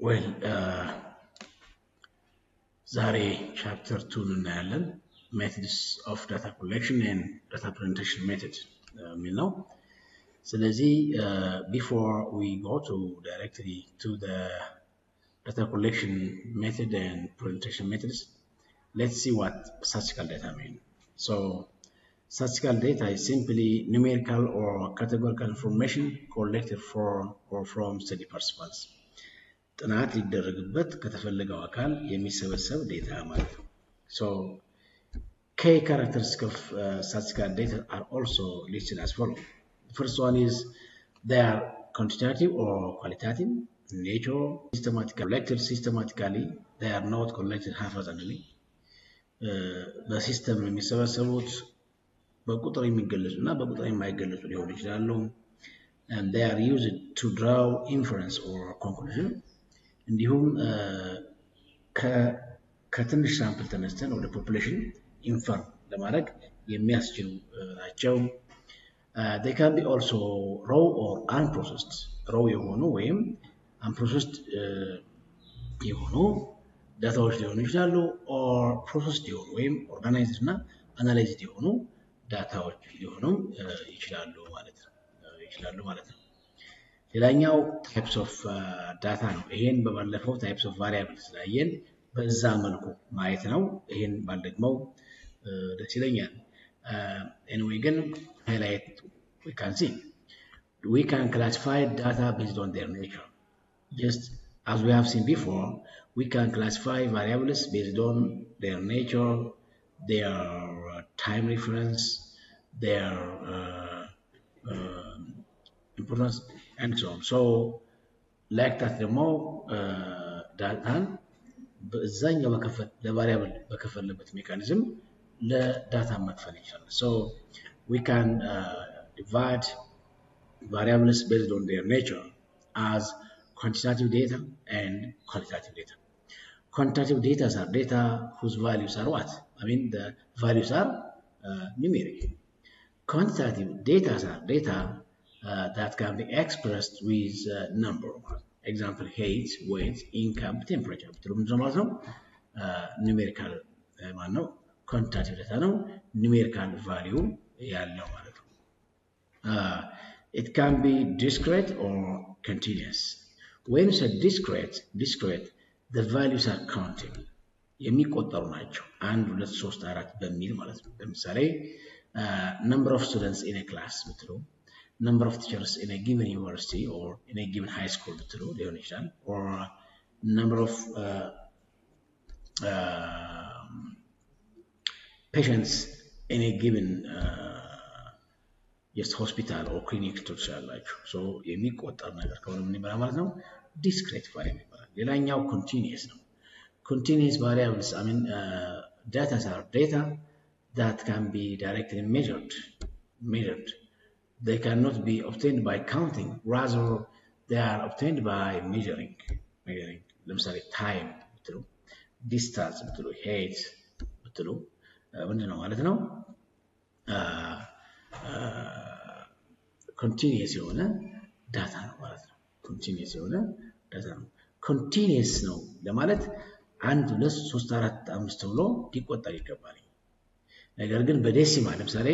Well, ዛሬ chapter 2 እናያለን methods of data collection and data presentation method የሚል ነው። ስለዚህ before we go directly to the data collection method and presentation methods, let's see what statistical data mean. So statistical data is simply numerical or categorical information collected from study participants. ጥናት ሊደረግበት ከተፈለገው አካል የሚሰበሰብ ዴታ ማለት ነው። So key characteristics of statistical data are also listed as follows. The first one is they are quantitative or qualitative in nature, collected systematically, they are not collected haphazardly. በሲስተም የሚሰበሰቡት በቁጥር የሚገለጹ እና በቁጥር የማይገለጹ ሊሆኑ ይችላሉ. And they are used to draw inference or conclusion. እንዲሁም ከትንሽ ሳምፕል ተነስተን ወደ ፖፑሌሽን ኢንፈር ለማድረግ የሚያስችሉ ናቸው። they can be also raw or unprocessed. raw የሆኑ ወይም unprocessed የሆኑ ዳታዎች ሊሆኑ ይችላሉ or processed የሆኑ ወይም organized እና analyzed የሆኑ ዳታዎች ሊሆኑ ይችላሉ ማለት ነው። ሌላኛው types of data ነው። ይሄን በባለፈው types of variables ስላየን በዛ መልኩ ማየት ነው። ይሄን ባልደግመው ደስ ይለኛል። anyway ግን highlight we can classify data based on their nature. Just as we have seen before, we can classify variables based on their nature, their time reference, their importance, and so on. So like that ደግሞ ዳታን በዛኛው በከፈል ለቫሪያብል በከፈልበት ሜካኒዝም ለዳታ መክፈል ይችላል። So we can divide variables based on their nature as quantitative data and qualitative data. Quantitative data are data whose values are what? I mean the values are numeric. Quantitative data are data that can be expressed with number. Example, height, weight, income, temperature. Numerical quantitative data ነው numerical value ያለው ማለት ነው። It can be discrete or continuous. When you say discrete, the values are countable. የሚቆጠሩ ናቸው 1 2 3 4 በሚል ማለት ነው። ለምሳሌ number of students in a class ብትሉ number of teachers in a given university or in a given high school ብትሉ ሊሆን ይችላል or number of patients in a given hospital or clinic ትችላላችሁ። so የሚቆጠር ነገር ከሆነ ምን ይባላል ማለት ነው? discrete variable ይባላል። ሌላኛው continuous ነው። continuous variables data are data that can be directly measured. They cannot be obtained by counting, rather they are obtained by measuring. ለምሳሌ time ብትሉ distance ብትሉ height ብትሉ ምንድነው ማለት ነው? continuous የሆነ ዳታ ነው ማለት ነው። continuous የሆነ ዳታ ነው። continuous ነው ለማለት 1 2 3 4 5 ብሎ ሊቆጠር ይገባል። ነገር ግን በዴሲማል ለምሳሌ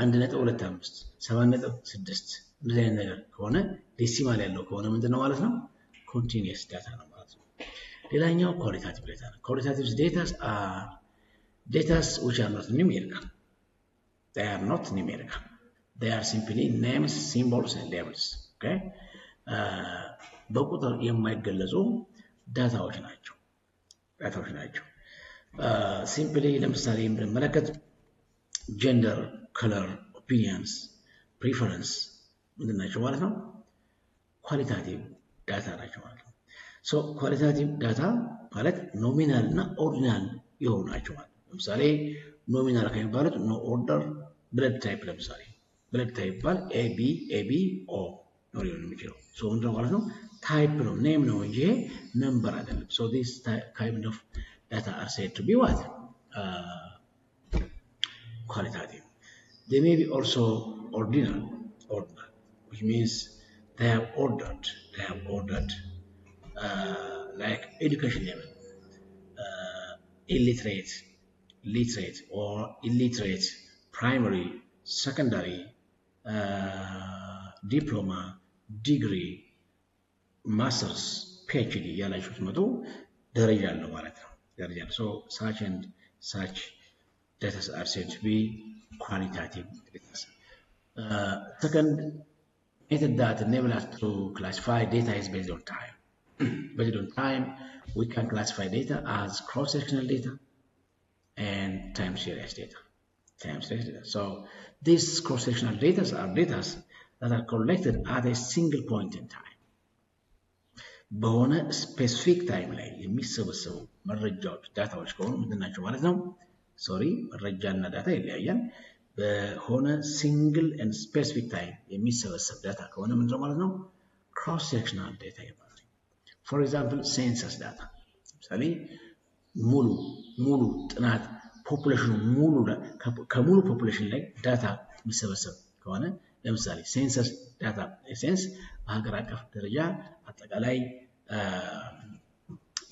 1.25 7.6 እንደዚህ አይነት ነገር ከሆነ ዴሲማል ያለው ከሆነ ምንድነው ማለት ነው? continuous data ነው ማለት ነው። ሌላኛው qualitative data ነው። qualitative data which are not numerical. They are not numerical. They are simply names, symbols and labels. Okay? በቁጥር የማይገለጹ ዳታዎች ናቸው። simply ለምሳሌ ብንመለከት gender, color, opinions, preference ምንድን ናቸው ማለት ነው? qualitative data ናቸው ማለት ነው። so qualitative data ማለት ኖሚናል እና ኦርዲናል የሆኑ ናቸው ማለት ነው። ለምሳሌ ኖሚናል ከሚባሉት no order, blood type ለምሳሌ blood type ባል AB O ነው ሊሆን የሚችለው። so ምንድን ነው ማለት ነው? type ነው name ነው እንጂ number አይደለም። so this kind of data are said to be what? qualitative. They may be also ordinal, which means they have ordered like education level, illiterate, literate, or illiterate, primary, secondary, diploma, degree, masters, PhD ያላችሁ ትመጡ ደረጃ አለው ማለት ነው። ደረጃ ነው። So such and such data are said to be qualitative data. Second method that enables us to classify data is based on time. Based on time, we can classify data as cross-sectional data and time series data. So these cross-sectional data are data that are collected at a single point in time. በሆነ ስፔሲፊክ ታይም ላይ የሚሰበሰቡ መረጃዎች ዳታዎች ከሆኑ ምንድን ናቸው ማለት ነው? ሶሪ መረጃና ዳታ ይለያያል። በሆነ ሲንግል ኤንድ ስፔሲፊክ ታይም የሚሰበሰብ ዳታ ከሆነ ምንድነው ማለት ነው? ክሮስ ሴክሽናል ዳታ ይባላል። ፎር ኤግዛምፕል ሴንሰስ ዳታ ለምሳሌ ሙሉ ጥናት ፖፑሌሽኑ ከሙሉ ፖፑሌሽን ላይ ዳታ የሚሰበሰብ ከሆነ ለምሳሌ ሴንሰስ ዳታ ሴንስ በሀገር አቀፍ ደረጃ አጠቃላይ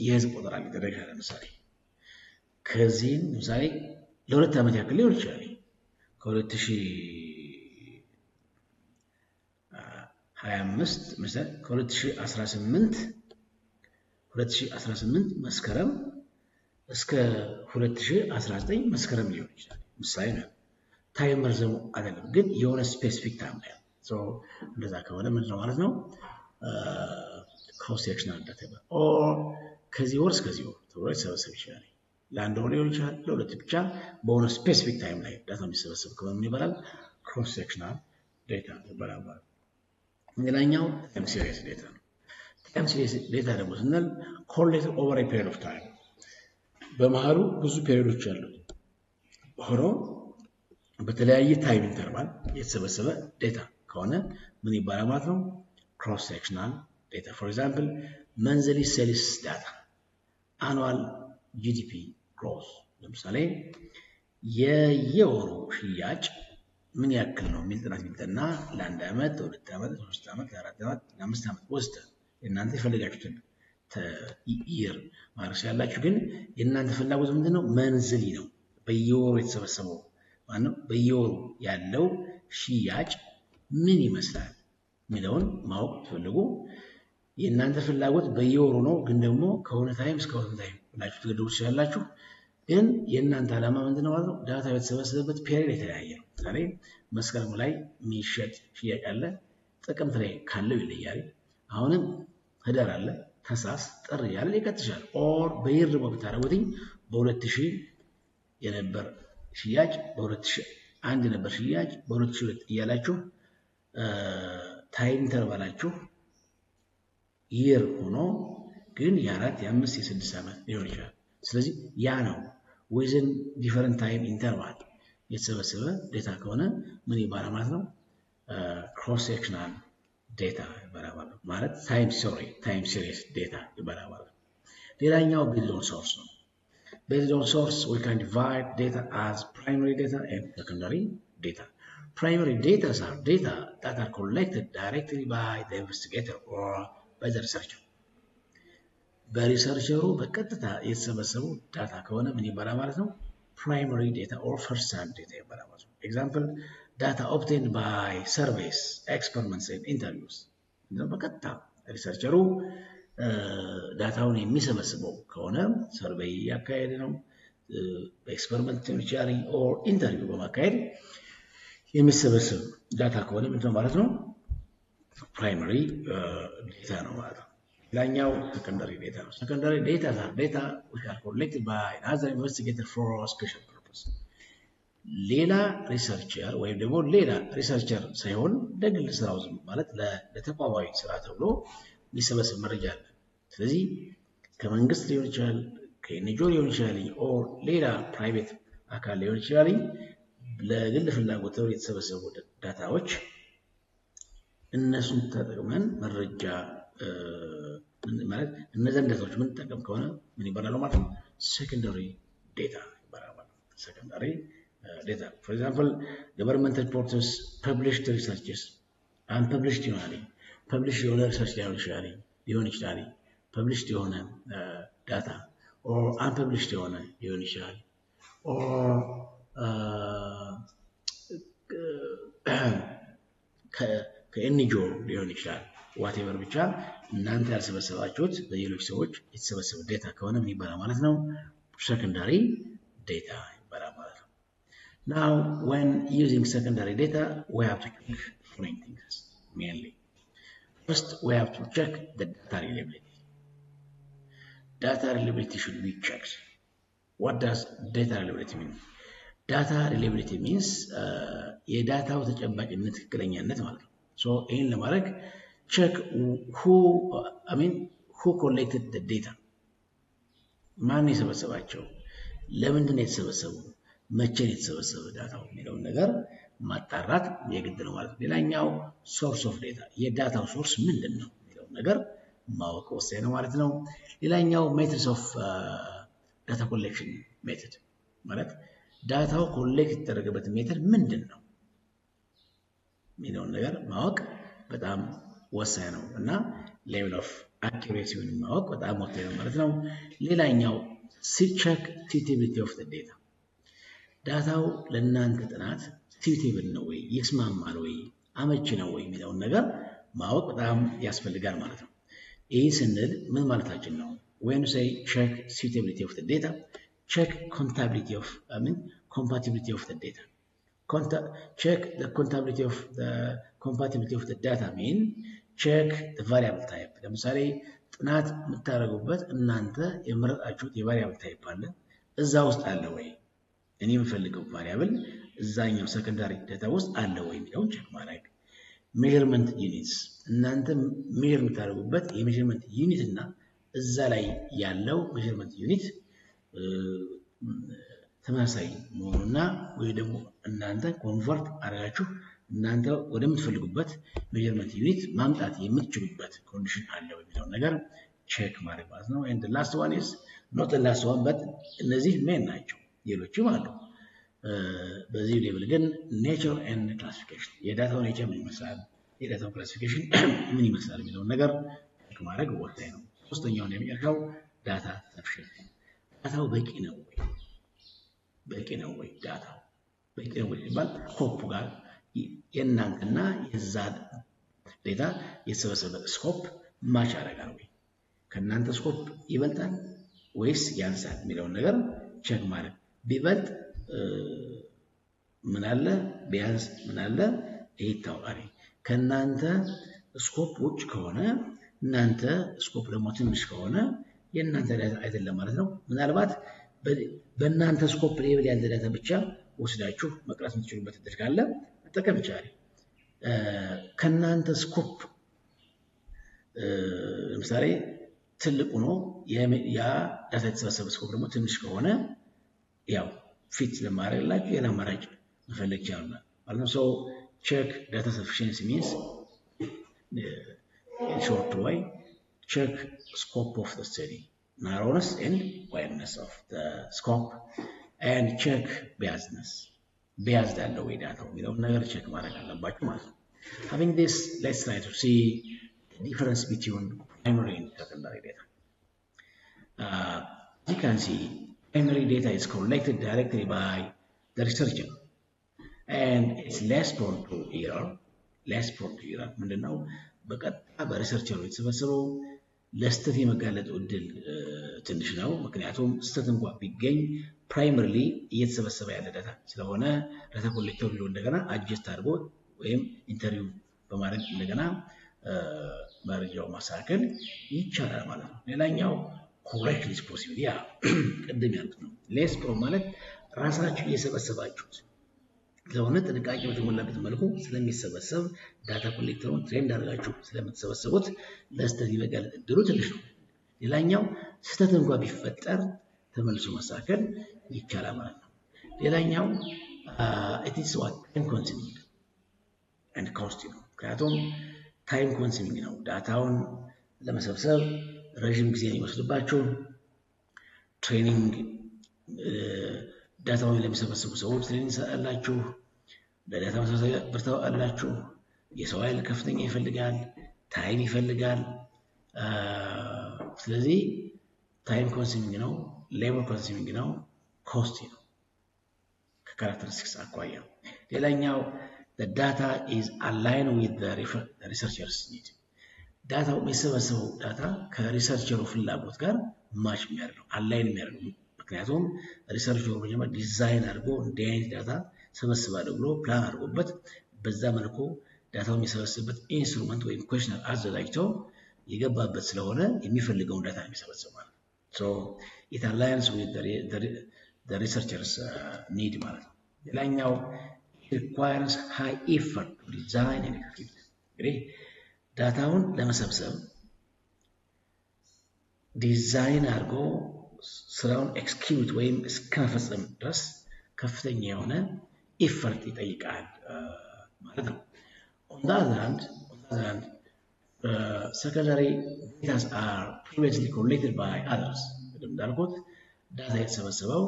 የህዝብ ቆጠራ ደረጃ ለምሳሌ ከዚህ ለምሳሌ ለሁለት ዓመት ያክል ሊሆን ይችላል ከ2025 مثلا ከ2018 መስከረም እስከ 2019 መስከረም ሊሆን ይችላል ምሳሌ ነው ታይም መርዘሙ አይደለም ግን የሆነ ስፔሲፊክ ታይም ላይ ሶ እንደዛ ከሆነ ምንድነው ማለት ነው cross sectional data or ከዚህ ወር እስከዚህ ወር ተብሎ ይሰበሰብ ይችላል ለአንድ ወር ሊሆን ይችላል ለሁለት ብቻ በሆነ ስፔሲፊክ ታይም ላይ ዳታ የሚሰበሰብ ከሆነ ምን ይባላል cross sectional data ይባላል ሌላኛው time series data ነው time series data ደግሞ ስንል collected over a period of time በመሃሉ ብዙ ፔሪዮዶች አሉት ሆኖ በተለያየ ታይም ኢንተርቫል የተሰበሰበ ዳታ ከሆነ ምን ይባላል ማለት ነው cross sectional data for example monthly sales data annual GDP growth ለምሳሌ የየወሩ ሽያጭ ምን ያክል ነው የሚል ጥናት ቢጠና ለአንድ ዓመት ለሁለት ዓመት ለሶስት ዓመት ለአራት ዓመት ለአምስት ዓመት ወስደ እናንተ የፈለጋችሁትን ይር ማለት ያላችሁ ግን የእናንተ ፍላጎት ምንድነው መንዝሊ ነው በየወሩ የተሰበሰበው ማነው በየወሩ ያለው ሽያጭ ምን ይመስላል ሚለውን ማወቅ ትፈልጉ የእናንተ ፍላጎት በየወሩ ነው ግን ደግሞ ከሆነ ታይም እስከ ሆነ ታይም ብላችሁ ትገደቡ ትችላላችሁ ግን የእናንተ ዓላማ ምንድነው ማለት ነው ዳታ የተሰበሰበበት ፔሪድ የተለያየ ነው ዛሬ መስከረም ላይ የሚሸጥ ሽያጭ አለ ጥቅምት ላይ ካለው ይለያል አሁንም ህዳር አለ ታህሳስ ጥር ያለ ይቀጥላል ኦር በይር ደግሞ ብታረጉትኝ በ2000 የነበር ሽያጭ በ2001 ነበር ሽያጭ በ2002 እያላችሁ ታይም ኢንተርቫላችሁ ይር ሆኖ ግን የ4 የ5 የ6 ዓመት ሊሆን ይችላል ስለዚህ ያ ነው within different time interval የተሰበሰበ ዳታ ከሆነ ምን ይባላል ማለት ነው cross sectional data ይባላል ማለት time series data ይባላል ማለት ሌላኛው based on source ነው based on source we can divide data as primary data and secondary data primary data are data that are collected directly by the investigator or by the researcher በሪሰርቸሩ በቀጥታ የተሰበሰቡ ዳታ ከሆነ ምን ይባላል ማለት ነው primary data or first hand data ይባላል ማለት ነው example data obtained by surveys experiments and interviews በቀጥታ ሪሰርቸሩ ዳታውን የሚሰበስበው ከሆነ ሰርቬይ ያካሄደ ነው ኤክስፐሪመንት ቲዮሪ or ኢንተርቪው በማካሄድ የሚሰበሰብ ዳታ ከሆነ ምንድነው ማለት ነው primary data ነው ማለት ነው ሌላኛው secondary data ነው secondary data are data which are collected by another investigator for a special purpose ሌላ ሪሰርቸር ወይም ደግሞ ሌላ ሪሰርቸር ሳይሆን ለግል ስራው ማለት ለተቋማዊ ስራ ተብሎ ሊሰበሰብ መረጃ አለ ስለዚህ ከመንግስት ሊሆን ይችላል ከኤንጂኦ ሊሆን ይችላል or ሌላ ፕራይቬት አካል ሊሆን ይችላል ለግል ፍላጎት የተሰበሰቡ ዳታዎች እነሱን ተጠቅመን መረጃ ማለት እነዛን ዳታዎች ምን ተጠቅም ከሆነ ምን ይባላል ማለት ነው secondary data ይባላል ማለት secondary data for example government reports published researches unpublished ይሆናል published የሆነ research ሊሆን ይችላል published የሆነ data or unpublished የሆነ ሊሆን ይችላል or ከኤንጂኦ ሊሆን ይችላል whatever ብቻ እናንተ ያልሰበሰባችሁት በሌሎች ሰዎች የተሰበሰበ ዴታ ከሆነ ምን ይባላል ማለት ነው secondary data ይባላል ማለት ነው now when using secondary data we have to check following things mainly first we have to check the data reliability should be checked what does data reliability mean data reliability means የዳታው ተጨባጭነት ትክክለኛነት ማለት ነው so ይሄን ለማድረግ check who collected the data ማን የሰበሰባቸው ለምንድን ነው የተሰበሰቡ መቼ ነው የተሰበሰበው ዳታው የሚለው ነገር ማጣራት የግድ ነው ማለት ነው ሌላኛው source of data የዳታው ሶርስ ምንድነው የሚለው ነገር ማወቅ ወሳኝ ነው ማለት ነው ሌላኛው methods of data collection method ማለት ዳታው ኮሌክት የተደረገበት ሜተድ ምንድነው የሚለው ነገር ማወቅ በጣም ወሳኝ ነው እና level of accuracy ማወቅ በጣም ወሳኝ ነው ማለት ነው ሌላኛው check suitability of the data ዳታው ለእናንተ ጥናት suitable ነው ወይ ይስማማል ወይ አመቺ ነው ወይ የሚለው ነገር ማወቅ በጣም ያስፈልጋል ማለት ነው ይህ ስንል ምን ማለታችን ነው when you say check suitability of the data check compatibility of the data check the compatibility of the data mean check the variable type ለምሳሌ ጥናት የምታደርጉበት እናንተ የመረጣችሁት የቫሪያብል ታይፕ አለ እዛ ውስጥ አለ ወይ እኔ የምፈልገው ቫሪያብል እዛኛው ሰከንዳሪ ዳታ ውስጥ አለ ወይ የሚለውን ቼክ ማድረግ measurement units እናንተ ሜዥር የምታደርጉበት የሜዥርመንት ዩኒት እና እዛ ላይ ያለው measurement unit ተመሳሳይ መሆኑና ወይ ደግሞ እናንተ ኮንቨርት አድርጋችሁ እናንተ ወደምትፈልጉበት measurement unit ማምጣት የምትችሉበት ኮንዲሽን አለ ወይ የሚለው ነገር ቼክ ማድረግ ማለት ነው and the last one is not the last one but እነዚህ ሜን ናቸው ሌሎችም አሉ በዚህ ሌቭል ግን nature and classification የዳታው ኔቸር ምን ይመስላል የዳታው ክላሲፊኬሽን ምን ይመስላል የሚለው ነገር ቼክ ማድረግ ወሳኝ ነው ሶስተኛው ነው የሚያደርገው ዳታ ሰፊሽንሲ ዳታው በቂ ነው ወይ ዳታው በቂ ነው ወይ ይባል ስኮፕ ጋር የእናንተና የዛ ዴታ የተሰበሰበ ስኮፕ ማች ያደርጋል ወይ ከእናንተ ስኮፕ ይበልጣል ወይስ ያንሳል የሚለው ነገር ቼክ ማድረግ ቢበልጥ ምን አለ ቢያንስ ምን አለ ይታወቃል ከእናንተ ስኮፕ ውጭ ከሆነ እናንተ ስኮፕ ደግሞ ትንሽ ከሆነ የእናንተ ዳታ አይደለም ማለት ነው ምናልባት በእናንተ ስኮፕ ሌቭል ያለ ዳታ ብቻ ወስዳችሁ መቅራት የምትችሉበት እድል ካለ መጠቀም ይቻላል ከእናንተ ስኮፕ ለምሳሌ ትልቁ ነው ያ ዳታ የተሰበሰበ ስኮፕ ደግሞ ትንሽ ከሆነ ያው ፊት ለማድረግላችሁ ሌላ አማራጭ መፈለግ ይቻላል ማለት ነው so check data sufficiency means in short way check scope of the study narrowness and wideness of the scope and check biased and the way data የሚለው ነገር ቼክ ማድረግ አለባችሁ ማለት ነው having this let's try to see the difference between primary and secondary data you can see primary data is collected directly by the researcher and it's less prone to error ምንድነው በቀጥታ በሪሰርቸሩ የተሰበሰበው ለስተት የመጋለጥ እድል ትንሽ ነው ምክንያቱም ስተት እንኳን ቢገኝ ፕራይመሪሊ እየተሰበሰበ ያለ ዳታ ስለሆነ ዳታ ኮሌክተር ቢሆን እንደገና አድጀስት አድርጎ ወይም ኢንተርቪው በማድረግ እንደገና መረጃው ማሳከል ይቻላል ማለት ነው ሌላኛው correctly is possible ያ ቀደም ያልኩት ነው less pro ማለት ራሳችሁ እየሰበሰባችሁት ለሆነ ጥንቃቄ በተሞላበት መልኩ ስለሚሰበሰብ ዳታ ኮሌክተሩን ትሬንድ አድርጋችሁ ስለምትሰበሰቡት ለስተት ይበጋል እድሉ ትንሽ ነው ሌላኛው ስተት እንኳን ቢፈጠር ተመልሶ ማሳከል ይቻላል ማለት ነው ሌላኛው it is what time consuming and costly ነው ምክንያቱም ታይም ኮንሱሚንግ ነው ዳታውን ለመሰብሰብ ረጅም ጊዜ የሚወስድባችሁ ትሬኒንግ ዳታውን ለሚሰበስቡ ሰዎች ትሬኒንግ ሰጣላችሁ ለዳታው ብርታው አላችሁ የሰው ኃይል ከፍተኛ ይፈልጋል ታይም ይፈልጋል ስለዚህ ታይም ኮንሱሚንግ ነው ሌበር ኮንሱሚንግ ነው ኮስቲ ነው ከካራክተሪስቲክስ አኳያ ሌላኛው the data is aligned with the researcher's need ዳታው የሚሰበሰበው ዳታ ከሪሰርቸሩ ፍላጎት ጋር ማች የሚያደርገው አላይን የሚያደርገው ምክንያቱም ሪሰርቸሩ መጀመሪያ ዲዛይን አድርጎ እንዲህ አይነት ዳታ ሰበስባለሁ ብሎ ፕላን አድርጎበት በዛ መልኩ ዳታው የሚሰበስብበት ኢንስትሩመንት ወይም ኩዌሽነር አዘጋጅቶ የገባበት ስለሆነ የሚፈልገውን ዳታ የሚሰበስበው ማለት so it aligns with the researcher's need ማለት ነው ሌላኛው requires high effort to design and execute እንግዲህ ዳታውን ለመሰብሰብ ዲዛይን አድርጎ ስራውን ኤክስኪዩት ወይም እስከመፈጸም ድረስ ከፍተኛ የሆነ ኢፈርት ይጠይቃል ማለት ነው on the other hand secondary data are previously collected by others እንዳልኩት ዳታ የተሰበሰበው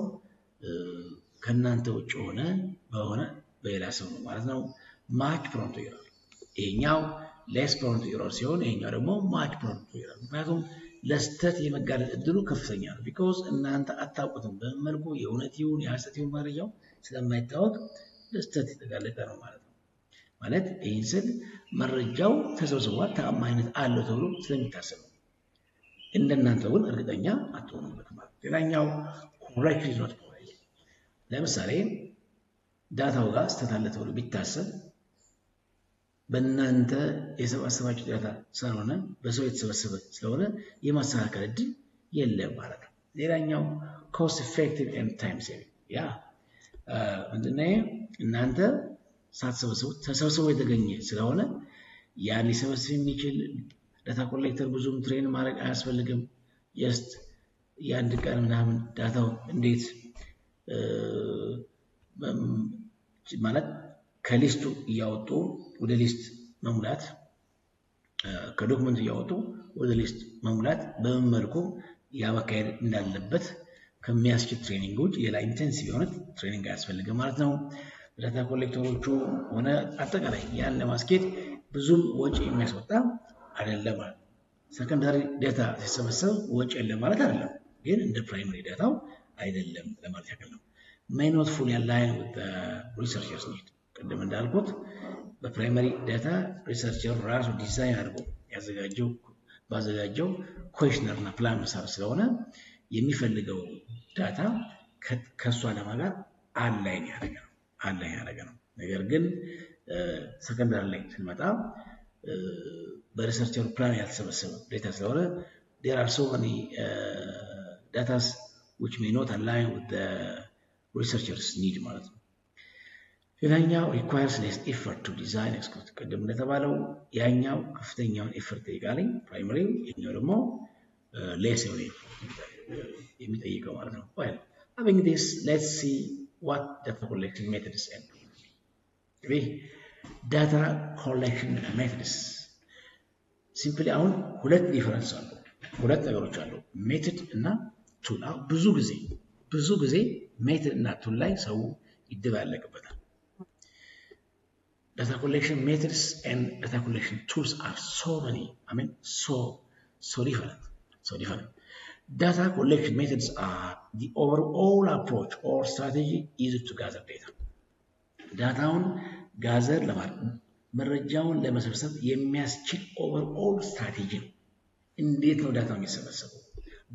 ከናንተ ውጭ በሆነ በሌላ ሰው ነው ማለት ነው much prone to error ይሄኛው less prone to error ሲሆን ይሄኛው ደግሞ much prone to error ምክንያቱም ለስተት የመጋለጥ እድሉ ከፍተኛ ነው because እናንተ አታውቁትም በመልኩ የእውነትውን የሐሰትውን መረጃው ስለማይታወቅ ለስተት የተጋለጠ ነው ማለት ነው ማለት ይህን ስል መረጃው ተሰብስቧል ተአማኝነት አለው ተብሎ ስለሚታሰብ እንደናንተ ግን እርግጠኛ አትሆኑበት ማለት ሌላኛው correctly not provided ለምሳሌ ዳታው ጋር ስተታለ ተብሎ ቢታሰብ በእናንተ የሰበሰባችሁ ዳታ ስለሆነ በሰው የተሰበሰበ ስለሆነ የማስተካከል እድል የለም ማለት ነው ሌላኛው cost effective and time saving ያ ምንድነው እናንተ ሳትሰበስቡ ተሰብስቦ የተገኘ ስለሆነ ያን ሊሰበስብ የሚችል ዳታ ኮሌክተር ብዙም ትሬን ማድረግ አያስፈልግም just የአንድ ቀን ምናምን ዳታው እንዴት ማለት ከሊስቱ እያወጡ ወደ ሊስት መሙላት ከዶክመንት እያወጡ ወደ ሊስት መሙላት በምን መልኩ ያመካሄድ እንዳለበት ከሚያስችል ትሬኒንግ ውጭ ሌላ ኢንቴንሲቭ የሆነ ትሬኒንግ አያስፈልግም ማለት ነው ዳታ ኮሌክተሮቹ ሆነ አጠቃላይ ያን ለማስኬድ ብዙም ወጪ የሚያስወጣ አይደለም ማለት ሰከንዳሪ ዳታ ሲሰበሰብ ወጪ የለም ማለት አይደለም ግን እንደ ፕራይመሪ ዳታው አይደለም ለማለት ያክል ነው may not fully align with the researcher's need ቀደም እንዳልኩት በፕራይመሪ ዳታ ሪሰርቸር ራሱ ዲዛይን አድርጎ ባዘጋጀው ኩዌሽነር እና ፕላን መሰረት ስለሆነ የሚፈልገው ዳታ ከሷ ዓላማ ጋር አላይን ያደረገ ነው ነገር ግን ሰከንዳሪ ላይ ስንመጣ በሪሰርቸር ፕላን ያልተሰበሰበ ዳታ ስለሆነ there are so many data which may not align with the researcher's need ማለት ነው ሌላኛው requires less effort to design execute ቀደም እንደተባለው ያኛው ከፍተኛውን effort ይጠይቃል ፕራይመሪ የኛው ደግሞ less የሚጠይቀው ማለት ነው well having this let's see what data collection methods and data collection methods simply አሁን ሁለት ዲፈረንስ አሉ ሁለት ነገሮች አሉ ሜተድ እና ቱል ብዙ ጊዜ ሜተድ እና ቱል ላይ ሰው ይደባለቅበታል data collection methods and data collection tools are so different data collection methods are the overall approach or strategy used to gather data ዳታውን ጋዘር ለማድረግ መረጃውን ለመሰብሰብ የሚያስችል overall strategy እንዴት ነው ዳታው የሚሰበሰበው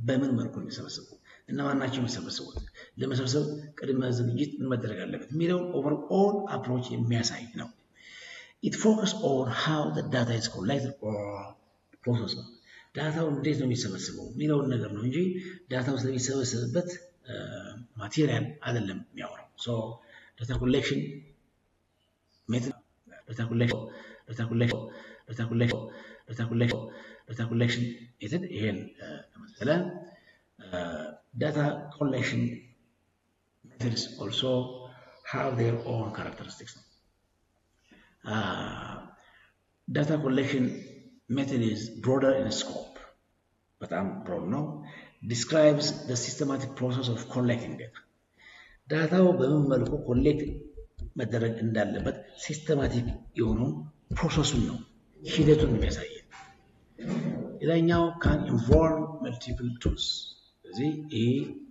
በምን መልኩ ነው የሚሰበሰበው እነማን ናቸው የሚሰበሰቡት ለመሰብሰብ ቅድመ ዝግጅት ምን መደረግ አለበት የሚለው overall approach የሚያሳይ ነው it focuses on how the data is collected or processed ዳታው እንዴት ነው የሚሰበሰበው የሚለው ነገር ነው እንጂ ዳታው ስለሚሰበሰብበት ማቴሪያል አይደለም የሚያወራው so data collection method data collection method ይሄን ለምሳሌ data collection methods also have their own characteristics data collection method is broader in scope but broad no describes the systematic process of collecting data ዳታው በምን መልኩ ኮሌክት መደረግ እንዳለበት ሲስተማቲክ የሆነው ፕሮሰሱን ነው ሂደቱን የሚያሳየው ሌላኛው can involve multiple tools ስለዚህ ይሄ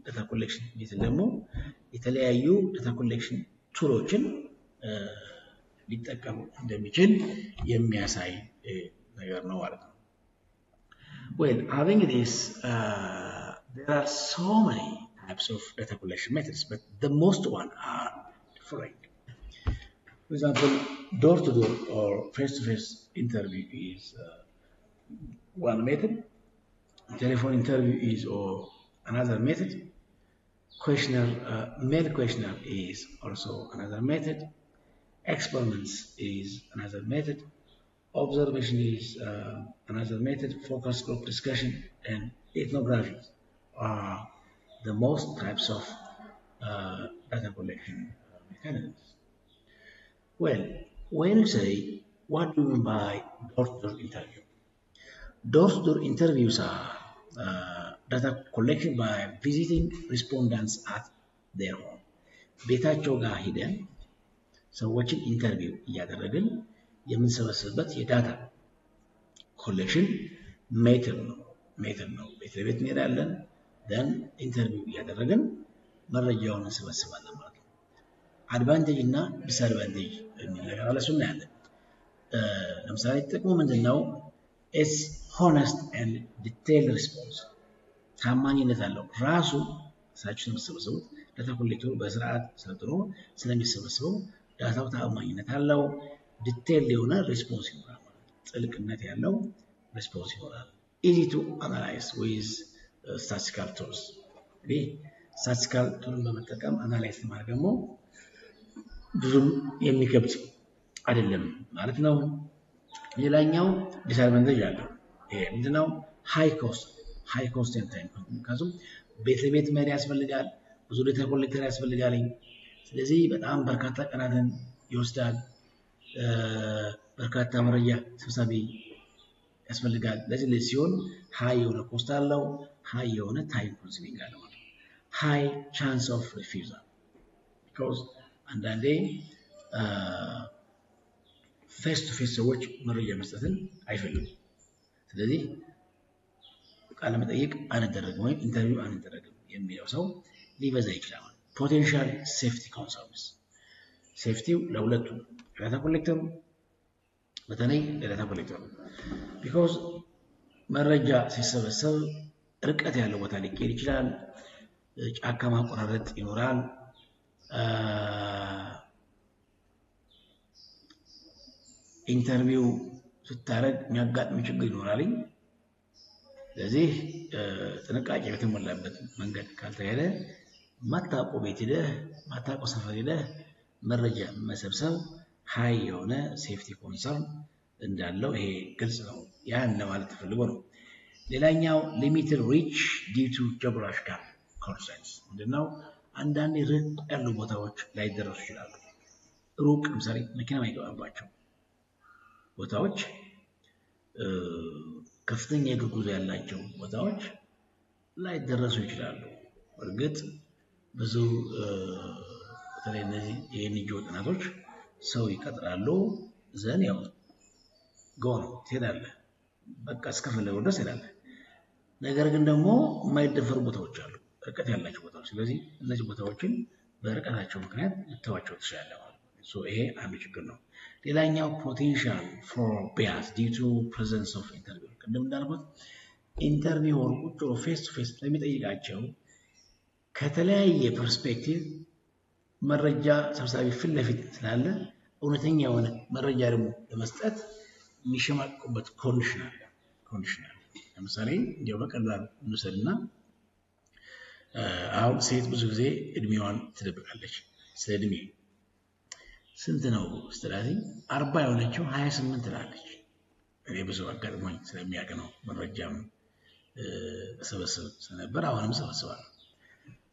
data collection ሜተድ ደግሞ የተለያዩ data collection ቱሎችን ሊጠቀም እንደሚችል የሚያሳይ ነገር ነው ማለት ነው well having this there are so many types of data collection methods but the most one are following for example door-to-door or face-to-face interview is one method telephone interview is or another method questionnaire mail questionnaire is also another method experiments is another method observation is another method focus group discussion and ethnography are the most types of data collection mechanisms well when you say what do you mean by door-to-door interview door-to-door interviews are data collection by visiting respondents at their home ቤታቸው ጋር ሄደን ሰዎችን ኢንተርቪው እያደረግን የምንሰበስብበት የዳታ ኮሌክሽን ሜተድ ነው ቤት ለቤት እንሄዳለን then ኢንተርቪው እያደረግን መረጃውን እንሰበስባለን ማለት ነው አድቫንቴጅ እና ዲስአድቫንቴጅ የሚል ነገር አለ እሱን እናያለን ለምሳሌ ጥቅሙ ምንድነው it's honest and detailed response ታማኝነት አለው ራሱ ሳችን ተሰበሰቡት ዳታ ኮሌክተሩ በስርዓት ሰጥሮ ስለሚሰበሰበው ዳታው ታማኝነት አለው ዲቴል የሆነ ሪስፖንስ ይኖራል ጥልቅነት ያለው ሪስፖንስ ይኖራል easy to analyze with statistical tools statistical tools በመጠቀም አናላይዝ ማድረግ ደግሞ ብዙም የሚከብድ አይደለም ማለት ነው ሌላኛው ዲስአድቫንቴጅ አለው ይሄ ምንድነው high cost and time ምክንያቱም ቤት ለቤት መሄድ ያስፈልጋል ብዙ ዳታ ኮሌክተር ያስፈልጋል ስለዚህ በጣም በርካታ ቀናትን ይወስዳል በርካታ መረጃ ሰብሳቢ ያስፈልጋል ለዚህ ሲሆን ሃይ የሆነ ኮስት አለው ሃይ የሆነ ታይም ኮንሱሚንግ አለው ሃይ ቻንስ ኦፍ ሪፊውዛል because አንዳንዴ ፌስ ቱ ፌስ ሰዎች መረጃ መስጠትን አይፈልጉም ስለዚህ ቃለ መጠይቅ አንደረግም ወይ ኢንተርቪው አንደረግም የሚለው ሰው ሊበዛ ይችላል ፖቴንሻል ሴፍቲ ኮንሰርንስ ሴፍቲው ለሁለቱ ዳታ ኮሌክተሩ በተለይ ለዳታ ኮሌክተሩ because መረጃ ሲሰበሰብ ርቀት ያለው ቦታ ሊሄድ ይችላል ጫካ ማቆራረጥ ይኖራል ኢንተርቪው ስታረግ የሚያጋጥም ችግር ይኖራል ስለዚህ ጥንቃቄ በተሞላበት መንገድ ካልተሄደ ማታቆ ቤት ሄደህ ማታቆ ሰፈር ሄደህ መረጃ መሰብሰብ ሃይ የሆነ ሴፍቲ ኮንሰርን እንዳለው ይሄ ግልጽ ነው ያን ለማለት ፈልጎ ነው ሌላኛው ሊሚትድ ሪች ዲው ቱ ጂኦግራፊካል ኮንስትሬንትስ ምንድነው አንዳንድ ርቅ ያሉ ቦታዎች ላይ ደረሱ ይችላሉ ሩቅ ምሳሌ መኪና ማይገባባቸው ቦታዎች ከፍተኛ የእግር ጉዞ ያላቸው ቦታዎች ላይ ደረሱ ይችላሉ እርግጥ ብዙ በተለይ እነዚህ የኤንጂኦ ጥናቶች ሰው ይቀጥራሉ ዘን ያው ጎን ትሄዳለህ በቃ እስከፈለገው ድረስ ትሄዳለህ ነገር ግን ደግሞ የማይደፈሩ ቦታዎች አሉ ርቀት ያላቸው ቦታዎች ስለዚህ እነዚህ ቦታዎችን በርቀታቸው ምክንያት ልተዋቸው ትችላለህ so ይሄ አንዱ ችግር ነው ሌላኛው potential for bias due to presence of interview ቅድም እንዳልኩት ኢንተርቪውር ቁጥሩ ፌስ ቱ ፌስ ለሚጠይቃቸው ከተለያየ ፐርስፔክቲቭ መረጃ ሰብሳቢ ፊት ለፊት ስላለ እውነተኛ የሆነ መረጃ ደግሞ ለመስጠት የሚሸማቀቁበት ኮንዲሽን ለምሳሌ እንዲያው በቀላሉ እንውሰድና አሁን ሴት ብዙ ጊዜ እድሜዋን ትደብቃለች ስለእድሜ ስንት ነው ስትላቲ 40 የሆነችው 28 ትላለች እኔ ብዙ አጋጥሞኝ ስለሚያውቅ ነው መረጃም ሰበሰብ ስለነበር አሁንም ሰበሰባለሁ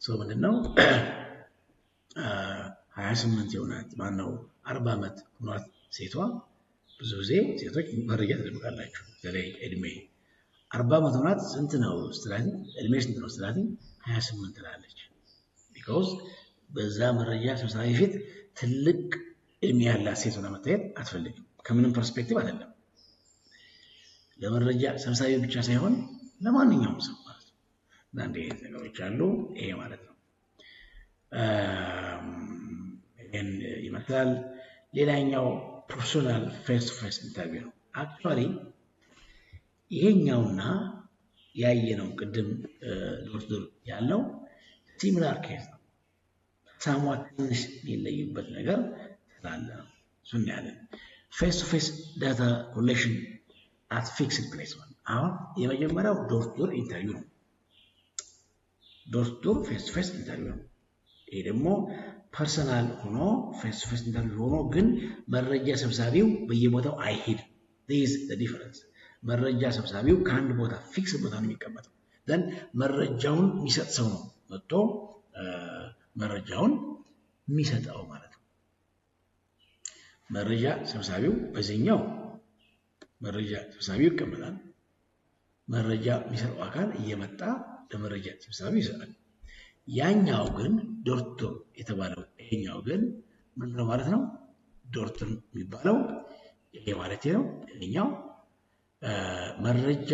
ሶ ምንድነው 28 የሆነች ማነው 40 ዓመት ሆኗት ሴቷ ብዙ ጊዜ ሴቶች መረጃ ትደብቃላችሁ ስለዚህ እድሜ 40 ዓመት ሆኗት ስንት ነው ስትላቲ እድሜ ስንት ነው ስትላቲ 28 ትላለች because በዛ መረጃ ሰብሳቢ ፊት ትልቅ እድሜ ያላት ሴት ሆና መታየት አትፈልግም ከምንም ፐርስፔክቲቭ አይደለም ለመረጃ ሰብሳቢ ብቻ ሳይሆን ለማንኛውም ሰው ማለት ነው። እና እንዲህ ነገሮች አሉ። ይሄ ማለት ነው ይሄን ይመስላል። ሌላኛው ፐርሶናል ፌስ ቱ ፌስ ኢንተርቪው ነው። አክቹዋሊ ይሄኛውና ያየነው ቅድም ዶክተር ያለው ሲሚላር ኬስ ነው። ሳምዋት ትንሽ የሚለዩበት ነገር ስላለ ነው። እሱን ያለን ፌስ ቱ ፌስ ዳታ ኮሌክሽን አት ፊክስድ ፕሌስ ነው። አሁን የመጀመሪያው ዶር ቱ ዶር ኢንተርቪው ነው። ዶር ቱ ዶር ፌስ ቱ ፌስ ኢንተርቪው ነው። ይሄ ደግሞ ፐርሰናል ሆኖ ፌስ ቱ ፌስ ኢንተርቪው ሆኖ ግን መረጃ ሰብሳቢው በየቦታው አይሄድም። this is the difference። መረጃ ሰብሳቢው ከአንድ ቦታ ፊክስ ቦታ ነው የሚቀመጠው። then መረጃውን የሚሰጥ ሰው ነው መጥቶ መረጃውን የሚሰጠው ማለት ነው። መረጃ ሰብሳቢው በዚህኛው መረጃ ሰብሳቢው ይቀመጣል። መረጃ የሚሰጠው አካል እየመጣ ለመረጃ ሰብሳቢው ይሰጣል። ያኛው ግን ዶር ቱ ዶር የተባለው ይሄኛው ግን ምንድነው ማለት ነው? ዶር ቱ ዶር የሚባለው ይሄ ማለት ነው። ይሄኛው መረጃ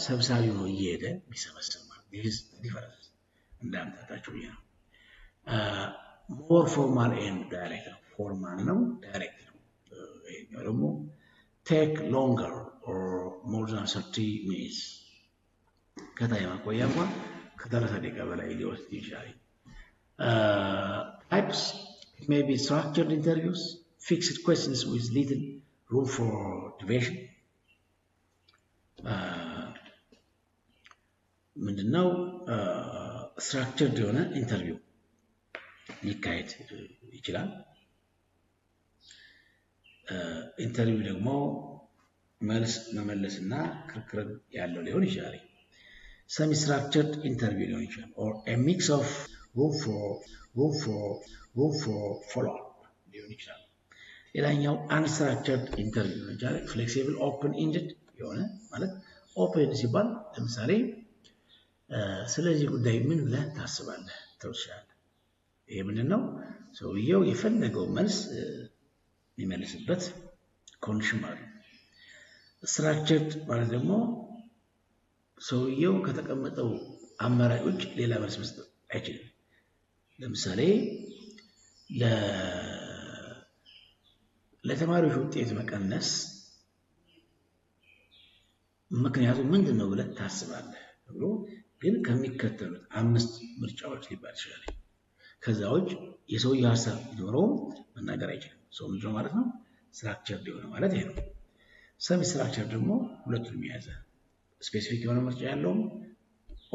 ሰብሳቢው ነው እየሄደ የሚሰበስብ ማለት ነው። this is difference እንዳምታታችሁ ነው። more formal and direct ነው። ፎርማል ነው፣ ዳይሬክት ነው። ይሄኛው ደግሞ take longer or more than 30 minutes ከታይም አቆያ እንኳን ከ30 ደቂቃ በላይ ሊወስድ ይችላል። types may be structured interviews, fixed questions with little room for deviation. ምንድነው structured የሆነ ኢንተርቪው ሊካሄድ ይችላል። ኢንተርቪው ደግሞ መልስ መመለስና ክርክር ያለው ሊሆን ይችላል። semi structured interview ሊሆን ይችላል or a mix of room for follow up ሊሆን ይችላል። ሌላኛው unstructured interview ሊሆን ይችላል። flexible open ended የሆነ ማለት open ሲባል ለምሳሌ ስለዚህ ጉዳይ ምን ብለህ ታስባለህ ትችላለህ። ይሄ ምንድነው ሰውየው የፈለገው መልስ የሚመልስበት ኮንዲሽን ማለት ነው። ስትራክቸርድ ማለት ደግሞ ሰውየው ከተቀመጠው አማራጮች ሌላ መልስ መስጠት አይችልም። ለምሳሌ ለተማሪዎች ውጤት መቀነስ ምክንያቱ ምንድነው ብለህ ታስባለህ ብሎ ግን ከሚከተሉት 5 ምርጫዎች ሊባል ይችላል። ከዛዎች የሰውየው ሐሳብ ቢኖረው መናገር አይችልም። ሰው ምንድነው ማለት ነው? ስትራክቸርድ የሆነ ማለት ይሄ ነው። ሰሚ ስትራክቸር ደግሞ ሁለቱንም የያዘ ስፔሲፊክ የሆነ ምርጫ ያለው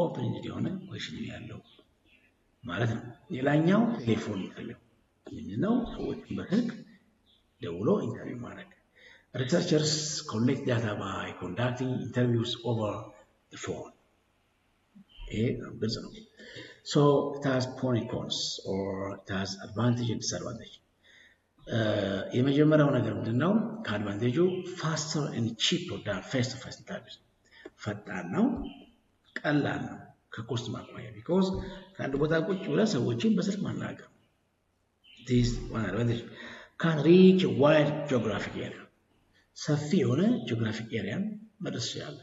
ኦፕን ኢንድ የሆነ ኩዌሽን ያለው ማለት ነው። ሌላኛው ቴሌፎን ኢንተርቪው ምንድነው? ሰዎችን በስልክ ደውሎ ኢንተርቪው ማድረግ። Researchers collect data by conducting interviews over the phone. So it has pros and cons, or it has advantage and disadvantage. የመጀመሪያው ነገር ምንድነው? ከአድቫንቴጁ faster and cheaper than face to face interviews. ፈጣን ነው፣ ቀላል ነው ከኮስት ማቋያ because ከአንድ ቦታ ቁጭ ብለህ ሰዎችን በስልክ ማናገር። this one advantage can reach a wide geographic area. ሰፊ የሆነ ጂኦግራፊክ ኤሪያን መድረስ ይችላል።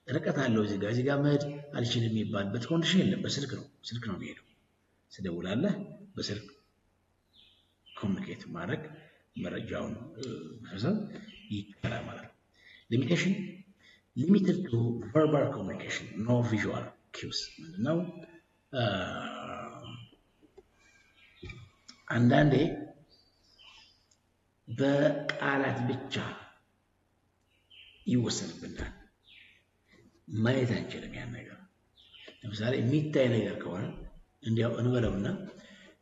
ርቀት አለው እዚህ ጋር መሄድ አልችልም የሚባልበት ኮንዲሽን የለም። በስልክ ነው የሚሄደው። ስደውላለህ በስልክ ኮሙኒኬት ማድረግ መረጃውን መሰብሰብ ይቻላል ማለት ነው። ሊሚቴሽን limited to verbal communication, no visual cues ምንድነው? አንዳንዴ በቃላት ብቻ ይወሰንብናል። ማየት አንችልም ያን ነገር። ለምሳሌ የሚታይ ነገር ከሆነ እንዲያው እንበለውና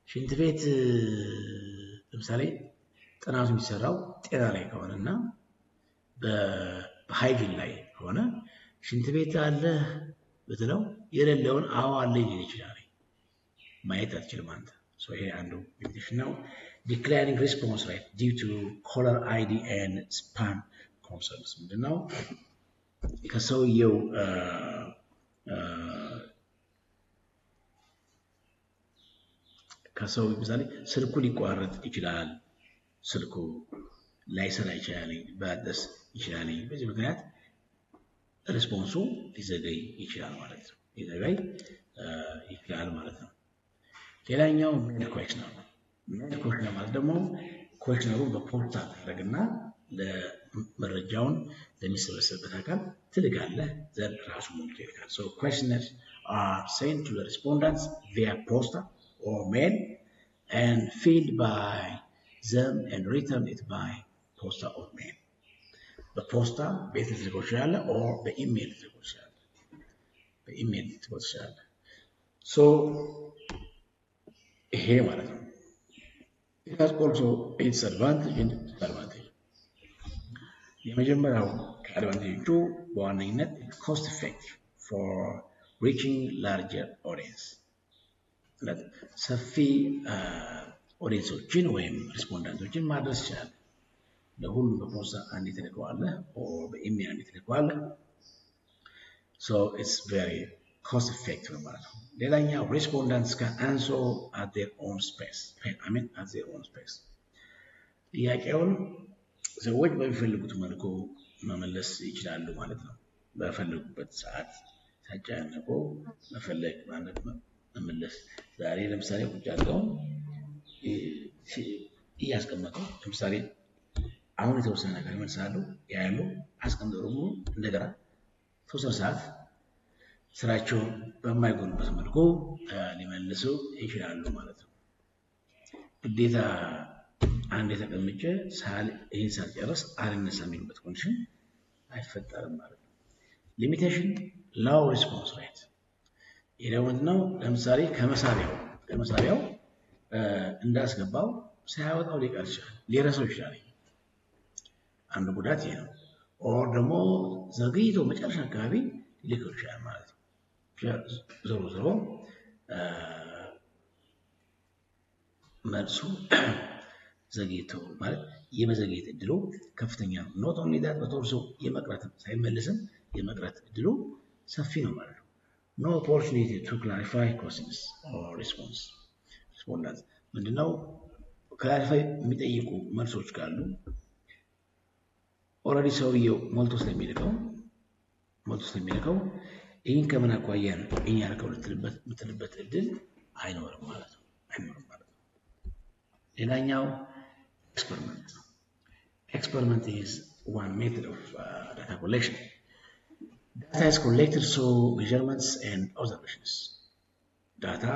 ሽንት ቤት ለምሳሌ ጥናቱ የሚሰራው ጤና ላይ ከሆነና በሃይጂን ላይ ከሆነ ሽንት ቤት አለ ብትለው የሌለውን አዎ አለ ሊል ይችላል። ማየት አትችልም አንተ። so ይሄ አንዱ ሊሚቴሽን ነው። declining response rate due to caller ID and spam concerns ምንድነው? ከሰውየው ምሳሌ ስልኩ ሊቋረጥ ይችላል፣ ስልኩ ላይሰራ ይችላል፣ ባደስ ይችላል። በዚህ ምክንያት ሪስፖንሱ ሊዘገይ ይችላል ማለት ነው። ሊዘገይ ይችላል ማለት ነው። ሌላኛው ሜል ኩዌሽነር ነው። ሜል ኩዌሽነር ማለት ደግሞ ኩዌሽነሩን በፖስታ ታደርግና ለመረጃውን ለሚሰበሰብበት አካል ትልካለህ፣ ዘር ራሱ ሞልቶ ይልካል። So questionnaires are sent to the respondents via posta or mail and filled by them and returned it by posta or mail. በፖስታ ቤት ልትልከው ትችላለህ or በኢሜል ልትልከው ትችላለህ። በኢሜል ልትልከው ትችላለህ። So ይሄ ማለት ነው። It has also its advantage and disadvantage. የመጀመሪያው ከአድቫንቴጁ በዋነኝነት cost effective for reaching larger audience. ሰፊ ኦዲየንሶችን ወይም ሪስፖንዳንቶችን ማድረስ ይችላል። ለሁሉም በፖስታ አንዴ ትልከዋለህ or በኢሜል አንዴ ትልከዋለህ። So it's very cost effective ማለት ነው። ሌላኛው respondents can answer at their own space. at their own space. ጥያቄውን ሰዎች በሚፈልጉት መልኩ መመለስ ይችላሉ ማለት ነው። በፈለጉበት ሰዓት ሳይጨናነቁ መፈለግ ማለት መመለስ። ዛሬ ለምሳሌ ቁጭ አድርገው እያስቀመጡ ለምሳሌ አሁን የተወሰነ ነገር ይመልሳሉ ያያሉ አስቀምጠው ደግሞ እንደገና ተወሰነ ሰዓት ስራቸው በማይጎልበት መልኩ ሊመልሱ ይችላሉ ማለት ነው። ግዴታ አንድ የተቀመጨ ይህን ሳልጨርስ አልነሳም የሚልበት ኮንዲሽን አይፈጠርም ማለት ነው። ሊሚቴሽን ሎው ሪስፖንስ ሬት። ይሄ ምንድነው? ለምሳሌ ከመሳሪያው እንዳስገባው ሳያወጣው ሊቀር ይችላል፣ ሊረሳው ይችላል። አንድ ጉዳት ይሄ ነው። ኦር ደግሞ ዘግይቶ መጨረሻ አካባቢ ሊልከው ይችላል ማለት ነው። ዞሮ መልሱ ዘግይቶ ማለት የመዘግየት እድሉ ከፍተኛ ነው። ኖት ኦንሊ ዳት በቶርሶ የመቅረት ሳይመለስም የመቅረት እድሉ ሰፊ ነው ማለት ነው። ኖ ኦፖርቹኒቲ ቱ ክላሪፋይ ኮስንስ ኦር ሪስፖንስ። ሪስፖንዳንት ምንድነው? ክላሪፋይ የሚጠይቁ መልሶች ካሉ ኦልሬዲ ሰውየው ሞልቶ ስለሚልከው ይህን ከምን አኳያ ነው እኛ ያልከው ልትልበት እድል አይኖርም ማለት ነው። ሌላኛው experiment. Experiment is one method of data collection. Data is collected through measurements and observations. Data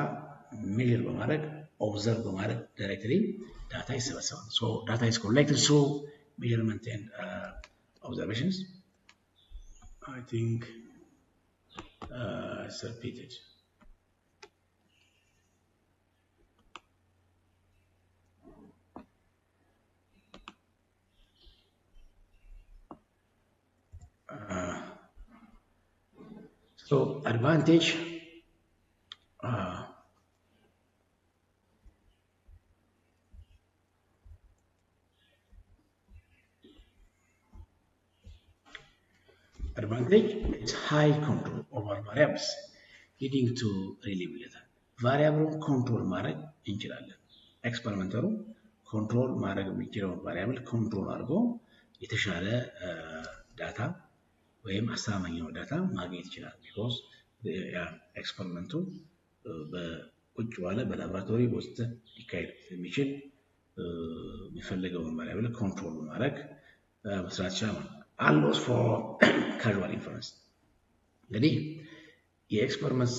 measure በማድረግ observe በማድረግ directly data ይሰበሰባል። So data is collected through measurement and observations. I think it's repeated. So advantage is high control over variables leading to reliability. Variable control ማድረግ እንችላለን። ኤክስፐሪመንተሩ ኮንትሮል ማድረግ የሚችለውን ቫሪያብል ኮንትሮል አድርጎ የተሻለ ዳታ ወይም አስተማማኝ ዳታ ማግኘት ይችላል። ቢኮዝ ኤክስፐሪመንቱ በቁጭ ባለ በላቦራቶሪ ውስጥ ሊካሄድ የሚችል የሚፈልገውን ቫሪያብል ኮንትሮል ማድረግ መስራት ይችላል። allows for casual inference. እንግዲህ የኤክስፐሪመንት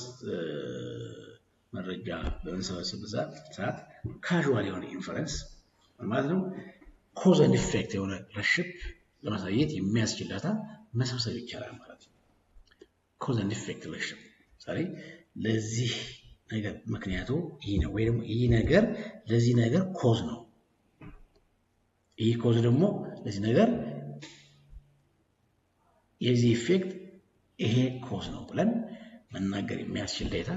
መረጃ በምንሰበስብበት ሰዓት ካዥዋል የሆነ ኢንፈረንስ ማለት ነው ኮዝ ኤንድ ኢፌክት የሆነ ሪሌሽንሺፕ ለማሳየት የሚያስችል ዳታ መሰብሰብ ይቻላል ማለት ነው። ኮዝ ኤንድ ኢፌክት ሪሌሽንሺፕ ዛሬ ለዚህ ነገር ምክንያቱ ይሄ ነው ወይ ደግሞ ይሄ ነገር ለዚህ ነገር ኮዝ ነው፣ ይሄ ኮዝ ደግሞ ለዚህ ነገር የዚህ ኢፌክት ይሄ ኮዝ ነው ብለን መናገር የሚያስችል ዳታ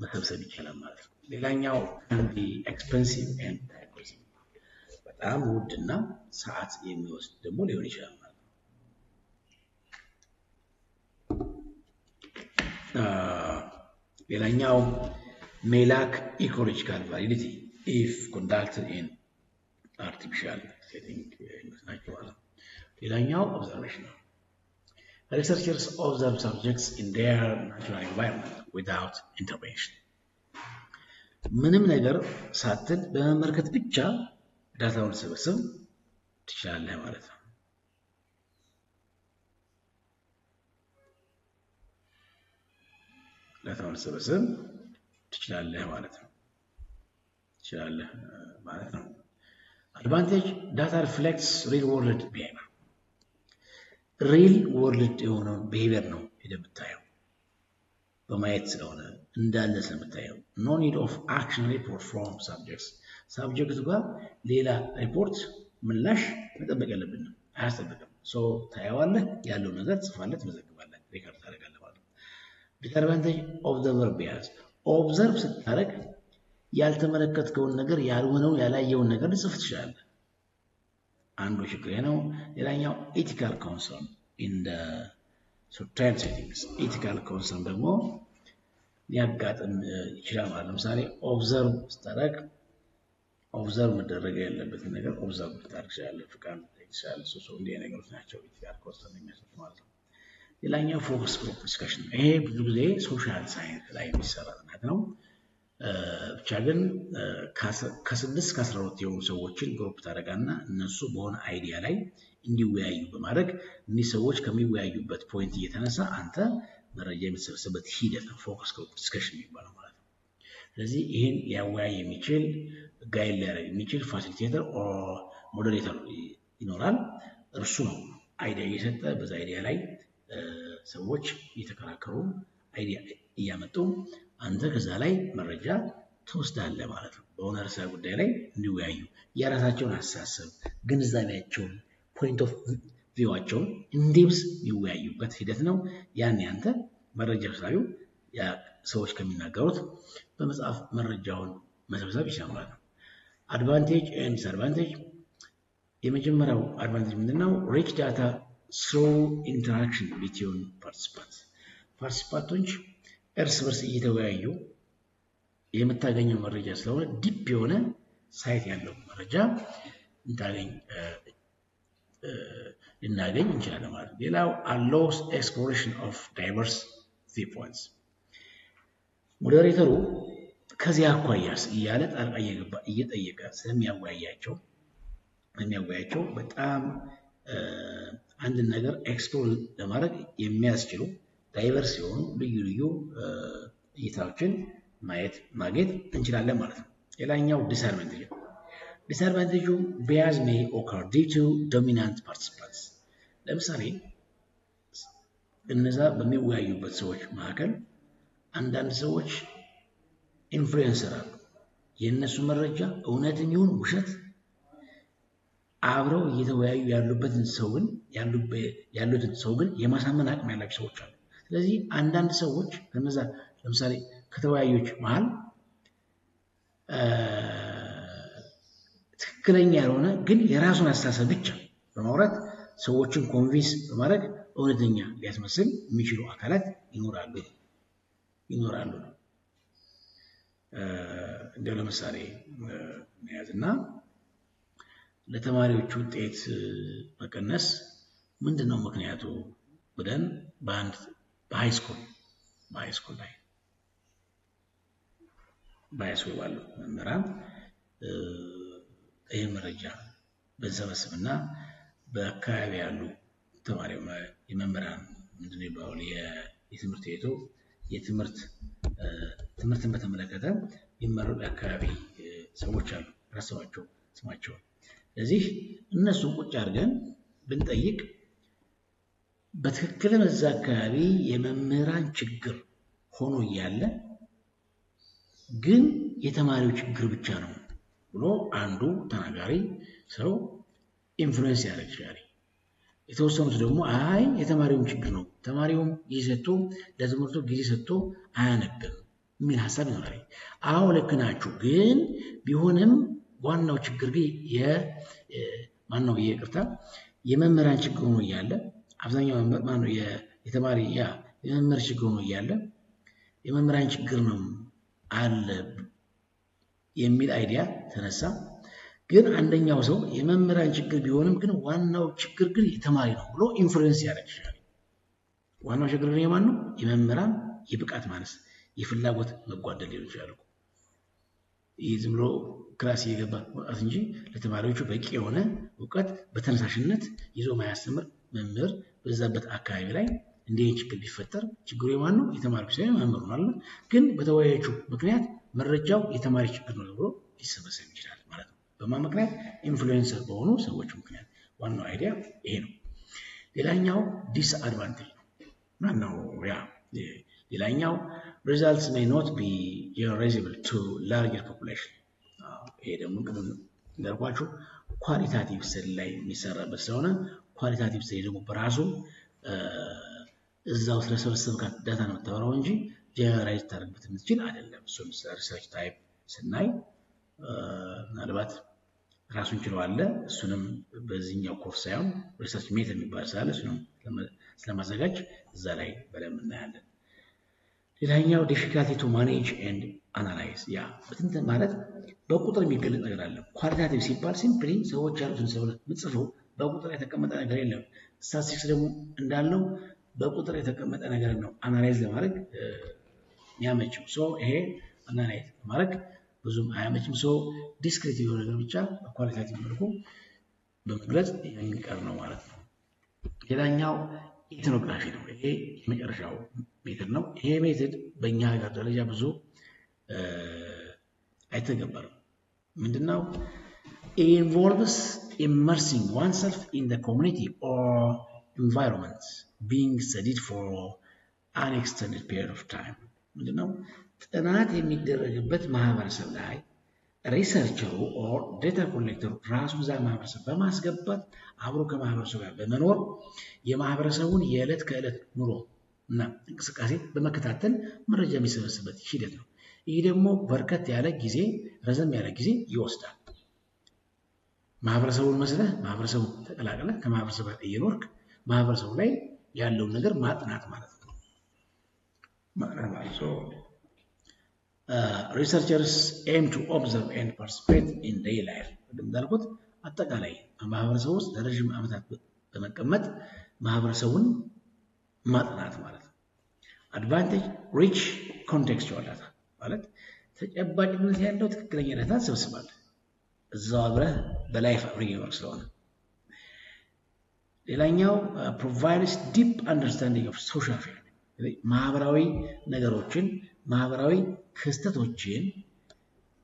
መሰብሰብ ይቻላል ማለት ነው። ሌላኛው አንዲ ኤክስፔንሲቭ ኤንድ ታይም ኮንሱሚንግ በጣም ውድና ሰዓት የሚወስድ ደግሞ ሊሆን ይችላል ማለት ነው። ሌላኛው may lack ecological validity if conducted in artificial setting ናቸው ማለት ነው። ሌላኛው ኦብዘርቬሽን ነው። researchers observe subjects in their natural environment without intervention. ምንም ነገር ሳትል በመመልከት ብቻ ዳታውን ሰበስብ ትችላለህ ማለት ነው። ዳታውን ሰበስብ ትችላለህ ማለት ነው። Advantage: data reflects real world behavior. Real world የሆነው behavior ነው የምታየው በማየት ስለሆነ እንዳለ ስለምታየው። No need of action report from subjects. subject ጋር ሌላ ሪፖርት ምላሽ መጠበቅ የለብንም አያስጠብቅም። ታየዋለህ ያለው ነገር ጽፋለህ ትመዘግባለህ ሪከርድ ታደርጋለህ ማለት ነው። Disadvantage: observer bias. observe ስታደርግ ያልተመለከትከውን ነገር ያልሆነውን ያላየውን ነገር ልጽፍ ትችላለህ። አንዱ ችግር ነው። ሌላኛው ethical concern in the certain settings. ethical concern ደግሞ ሊያጋጥም ይችላል ማለት ነው። ለምሳሌ observe ስታደርግ observe መደረግ ያለበትን ነገር observe ልታደርግ ትችላለህ። ፍቃድ ትችላለህ። እንዲህ ነገሮች ናቸው ethical concern የሚያስፈልግ ማለት ነው። ሌላኛው focus group discussion። ይሄ ብዙ ጊዜ ሶሻል ሳይንስ ላይ የሚሰራ ጥናት ነው። ብቻ ግን ከ6 እስከ 12 የሆኑ ሰዎችን ግሩፕ ታደርጋና እነሱ በሆነ አይዲያ ላይ እንዲወያዩ በማድረግ እነዚህ ሰዎች ከሚወያዩበት ፖይንት እየተነሳ አንተ መረጃ የምትሰበስብበት ሂደት ነው ፎከስ ግሩፕ ዲስከሽን የሚባለው ማለት ነው። ስለዚህ ይሄን ያወያይ የሚችል ጋይድ ሊያደርግ የሚችል ፋሲሊቴተር ኦር ሞዴሬተር ይኖራል። እርሱ ነው አይዲያ እየሰጠ በዛ አይዲያ ላይ ሰዎች እየተከራከሩ አይዲያ እያመጡ አንተ ከዛ ላይ መረጃ ትወስዳለህ ማለት ነው። በሆነ ርዕሰ ጉዳይ ላይ እንዲወያዩ የራሳቸውን አስተሳሰብ ግንዛቤያቸውን ፖይንት ኦፍ ቪዋቸውን እንዲብስ የሚወያዩበት ሂደት ነው። ያን ያንተ መረጃ ሰብሳቢው ያ ሰዎች ከሚናገሩት በመጽሐፍ መረጃውን መሰብሰብ ይችላል። አድቫንቴጅ ኤንድ ዲስአድቫንቴጅ። የመጀመሪያው አድቫንቴጅ ምንድነው? ሪች ዳታ ስሩ ኢንተራክሽን ቢትዊን ፓርቲሲፓንትስ። ፓርቲሲፓንቶች እርስ በርስ እየተወያዩ የምታገኘው መረጃ ስለሆነ ዲፕ የሆነ ሳይት ያለው መረጃ ልናገኝ እንችላለን ማለት ነው። ሌላው allows exploration of diverse viewpoints። ሞዴሬተሩ ከዚያ አኳያስ እያለ ጣልቃ እየገባ እየጠየቀ ስለሚያወያያቸው በጣም አንድ ነገር ኤክስፕሎር ለማድረግ የሚያስችሉ ዳይቨርስ የሆኑ ልዩ እይታዎችን ማግኘት እንችላለን ማለት ነው። ሌላኛው ዲስአድቫንቴጁ bias may occur due to dominant participants። ለምሳሌ እነዛ በሚወያዩበት ሰዎች መካከል አንዳንድ ሰዎች ኢንፍሉዌንሰር አሉ። የእነሱ መረጃ እውነትም ይሁን ውሸት አብረው እየተወያዩ ያሉትን ሰው ግን የማሳመን አቅም ያላቸው ሰዎች አሉ። ስለዚህ አንዳንድ ሰዎች ከነዛ ለምሳሌ ከተወያዮች መሃል ትክክለኛ ያልሆነ ግን የራሱን አስተሳሰብ ብቻ በማውራት ሰዎችን ኮንቪንስ በማድረግ እውነተኛ ሊያስመስል የሚችሉ አካላት ይኖራሉ። እንደው ለምሳሌ ያዝና ለተማሪዎች ውጤት መቀነስ ምንድነው ምክንያቱ ብለን በሃይስኩል ባሉ መምህራን ይህ መረጃ በሰበስብና በአካባቢ ያሉ ተማሪዎች የመምህራን ምንድነው ይባላል የትምህርት ቤቱ ትምህርትን በተመለከተ የሚመረጡ አካባቢ ሰዎች አሉ ራሳቸው ስማቸው። ስለዚህ እነሱ ቁጭ አድርገን ብንጠይቅ በትክክል በዛ አካባቢ የመምህራን ችግር ሆኖ እያለ ግን የተማሪው ችግር ብቻ ነው ብሎ አንዱ ተናጋሪ ሰው ኢንፍሉዌንስ ያደርግ ይችላል። የተወሰኑት ደግሞ አይ የተማሪውን ችግር ነው ተማሪውም ጊዜ ሰጥቶ ለትምህርቱ ጊዜ ሰጥቶ አያነብም የሚል ሐሳብ ይኖራል። አዎ ልክ ናችሁ፣ ግን ቢሆንም ዋናው ችግር ግን የመምህራን ችግር ሆኖ እያለ አብዛኛው የተማሪ የመምህር ችግር ሆኖ እያለ የመምህራን ችግር ነው አለ የሚል አይዲያ ተነሳ። ግን አንደኛው ሰው የመምህራን ችግር ቢሆንም ግን ዋናው ችግር ግን የተማሪ ነው ብሎ ኢንፍሉዌንስ ያደርግ ይችላል። ዋናው ችግር ግን የማን ነው? የመምህራን የብቃት ማነስ የፍላጎት መጓደል ሊሆን ይችላል። ይህ ዝም ብሎ ክላስ እየገባ መውጣት እንጂ ለተማሪዎቹ በቂ የሆነ እውቀት በተነሳሽነት ይዞ ማያስተምር መምህር በዛበት አካባቢ ላይ እንዲህ ችግር ቢፈጠር ችግሩ የማን ነው? የተማሪው ሳይሆን መምህሩ ማለት ነው። ግን በተወያዮቹ ምክንያት መረጃው የተማሪ ችግር ነው ብሎ ሊሰበሰብ ይችላል ማለት ነው። በማን ምክንያት? ኢንፍሉዌንሰር በሆኑ ሰዎች ምክንያት። ዋናው አይዲያ ይሄ ነው። ሌላኛው ዲስአድቫንቴጅ ነው። ማነው ያ ሌላኛው results may not be generalizable to larger population። ይሄ ደግሞ ቅድም እንዳልኳችሁ ኳሊታቲቭ ስተዲ ላይ የሚሰራበት ስለሆነ ኳሊታቲቭ ስተዲ ደግሞ በራሱ እዛው ስለሰበሰብካት ዳታ ነው የምታወራው እንጂ ጀነራይዝ ታደርግበት የምትችል አይደለም። እሱን ሪሰርች ታይፕ ስናይ ምናልባት ራሱን ችሎ አለ። እሱንም በዚህኛው ኮርስ ሳይሆን ሪሰርች ሜተድ የሚባል ስላለ እሱንም ስለማዘጋጅ እዛ ላይ በደንብ እናያለን። ሌላኛው difficulty to manage and analyze። ያ በትንተን ማለት በቁጥር የሚገለጽ ነገር አለ። ኳሊታቲቭ ሲባል ሲምፕሊ ሰዎች ያሉትን ሰው ምጽፈው በቁጥር የተቀመጠ ነገር የለም። ስታቲስቲክስ ደግሞ እንዳለው በቁጥር የተቀመጠ ነገር ነው አናላይዝ ለማድረግ የሚያመችው። ይሄ አናላይዝ ለማድረግ ብዙም አያመችም። ዲስክሪቲቭ የሆነ ነገር ብቻ በኳሊታቲቭ መልኩ በመግለጽ የሚቀር ነው ማለት ነው። ሌላኛው ኢትኖግራፊ ነው። ይሄ የመጨረሻው ሜተድ ነው። ይሄ ሜተድ በእኛ ሀገር ደረጃ ብዙ አይተገበርም። ምንድነው? It involves immersing oneself in the community or environment being studied for an extended period of time። ምንድነው? ጥናት የሚደረግበት ማህበረሰብ ላይ ሪሰርቸሩ ኦር ዴታ ኮሌክተሩ ራሱ እዛ ማህበረሰብ በማስገባት አብሮ ከማህበረሰቡ ጋር በመኖር የማህበረሰቡን የዕለት ከዕለት ኑሮ እና እንቅስቃሴ በመከታተል መረጃ የሚሰበስብበት ሂደት ነው። ይህ ደግሞ በርከት ያለ ጊዜ ረዘም ያለ ጊዜ ይወስዳል። ማህበረሰቡን መስለህ ማህበረሰቡን ተቀላቅለህ ከማህበረሰቡ ጋር እየኖርክ ማህበረሰቡ ላይ ያለውን ነገር ማጥናት ማለት ነው። researchers aim to observe and participate in daily life። እንዳልኩት አጠቃላይ ማህበረሰቡ ውስጥ ለረጅም ዓመታት በመቀመጥ ማህበረሰቡን ማጥናት ማለት ነው። advantage rich contextual data ማለት ተጨባጭነት ያለው ትክክለኛ ዳታ ሰብስባለህ እዛው አብረህ በላይፍ አብረህ ስለሆነ። ሌላኛው provides deep understanding of social affairs። ማህበራዊ ነገሮችን ማህበራዊ ክስተቶችን